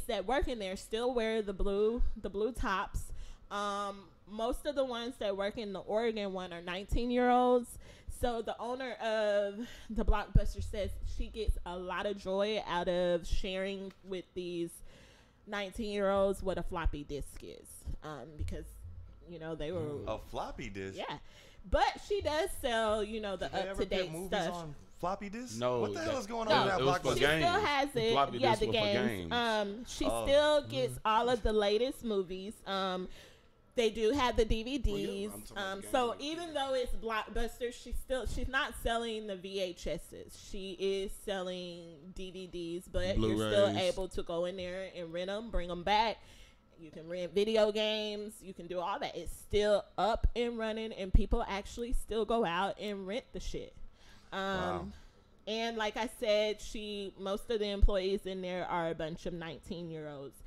that work in there still wear the blue tops. Most of the ones that work in the Oregon one are 19-year-olds. So the owner of the Blockbuster says she gets a lot of joy out of sharing with these 19-year-olds what a floppy disk is, because they were a floppy disk. Yeah, but she does sell the up-to-date stuff. On floppy disk? No. What the hell is going on with that Blockbuster? She still has it. The games. She still gets all of the latest movies. They do have the DVDs. So even though it's Blockbuster, she's not selling the VHSs. She is selling DVDs, but Blu-rays. You're still able to go in there and rent them, bring them back. You can rent video games. You can do all that. It's still up and running, and people actually still go out and rent the shit. Wow. And like I said, most of the employees in there are a bunch of 19-year-olds.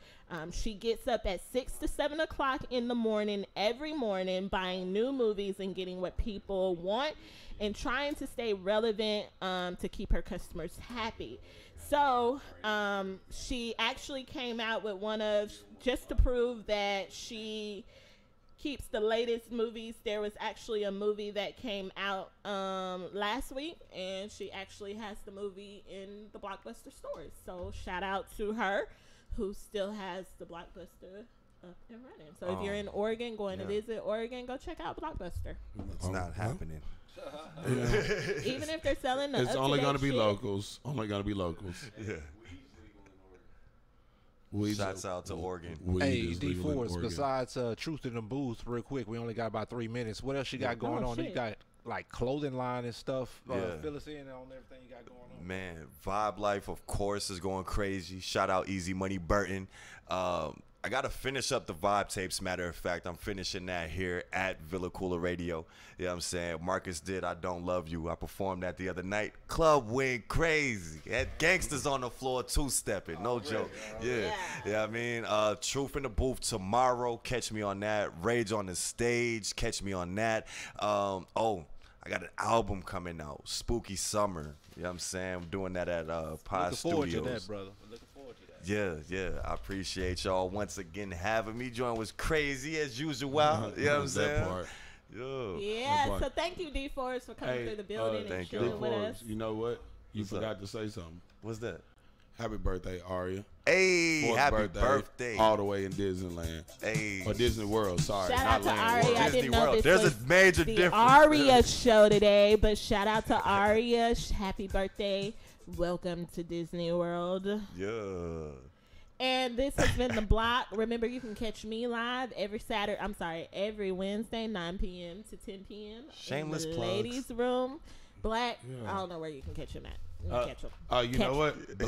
She gets up at 6 to 7 o'clock in the morning every morning, buying new movies and getting what people want, and trying to stay relevant to keep her customers happy. So she actually came out with just to prove that she keeps the latest movies. There was actually a movie that came out last week, and she actually has the movie in the Blockbuster stores. So shout out to her, who still has the Blockbuster up and running. So if you're in Oregon, going to visit Oregon, go check out Blockbuster. It's not happening. Even if they're selling it's only going to be shit. locals. Only going to be locals. Yeah. Shouts out to Oregon. Hey, D Force, besides Truth in the Booth, real quick, we only got about 3 minutes. What else you got going on? Shit. You got like clothing line and stuff. Yeah. Fill us in on everything you got going on. Man, Vibe Life, of course, is going crazy. Shout out Easy Money Burton. I got to finish up the Vibe tapes. Matter of fact, I'm finishing that here at Villa Koola Radio. You know what I'm saying? Marcus did I Don't Love You. I performed that the other night. Club went crazy. Had gangsters on the floor two-stepping. No joke. Yeah. I mean, Truth in the Booth tomorrow. Catch me on that. Rage on the Stage. Catch me on that. I got an album coming out. Spooky Summer. You know what I'm saying? I'm doing that at Pod Studios. Looking forward to that, brother. Looking forward to that. Yeah. I appreciate y'all once again having me. Join was crazy as usual. You know what I'm saying? Part. Yeah, so thank you, D Force, for coming through the building and chilling with us. You know what? You forgot to say something. What's that? Happy birthday, Aria. Hey, happy birthday. All the way in Disneyland. Hey. Or Disney World, sorry. Shout not out to Land Aria. World. I Disney didn't know World. this There's was a major the difference. Aria show today, but shout out to Aria. Happy birthday. Welcome to Disney World. Yeah. And this has been The Block. Remember, you can catch me live every Wednesday, 9 p.m. to 10 p.m. Shameless in the plugs. ladies' room. Black, I don't know where you can catch him at. Catch him. You know what?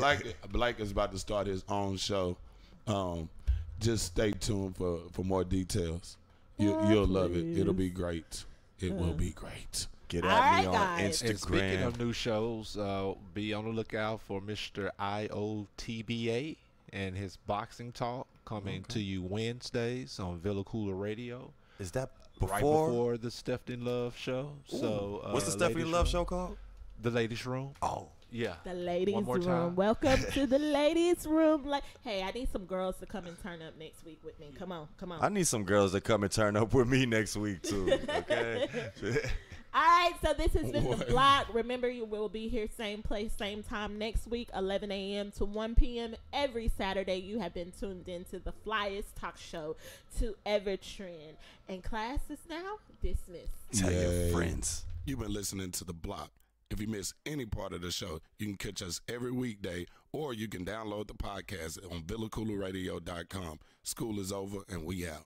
Blake is about to start his own show. Just stay tuned for more details. You'll love it. It'll be great. It will be great. Get at me on guys. Instagram. And speaking of new shows, be on the lookout for Mr. IOTBA and his boxing talk coming to you Wednesdays on Villa Koola Radio. Is that right before the Stephanie Love show? Ooh. So what's the Stephanie Love show called? The Ladies Room. Oh. Yeah. The ladies' One more room. time. Welcome to the ladies' room. Hey, I need some girls to come and turn up next week with me. Come on. I need some girls to come and turn up with me next week too. Okay. All right, so this has been The Block. Remember, you will be here same place, same time next week, 11 a.m. to 1 p.m. every Saturday. You have been tuned into the flyest talk show to ever trend. And class is now dismissed. Tell your friends. You've been listening to The Block. If you miss any part of the show, you can catch us every weekday, or you can download the podcast on VillaKoolaRadio.com. School is over, and we out.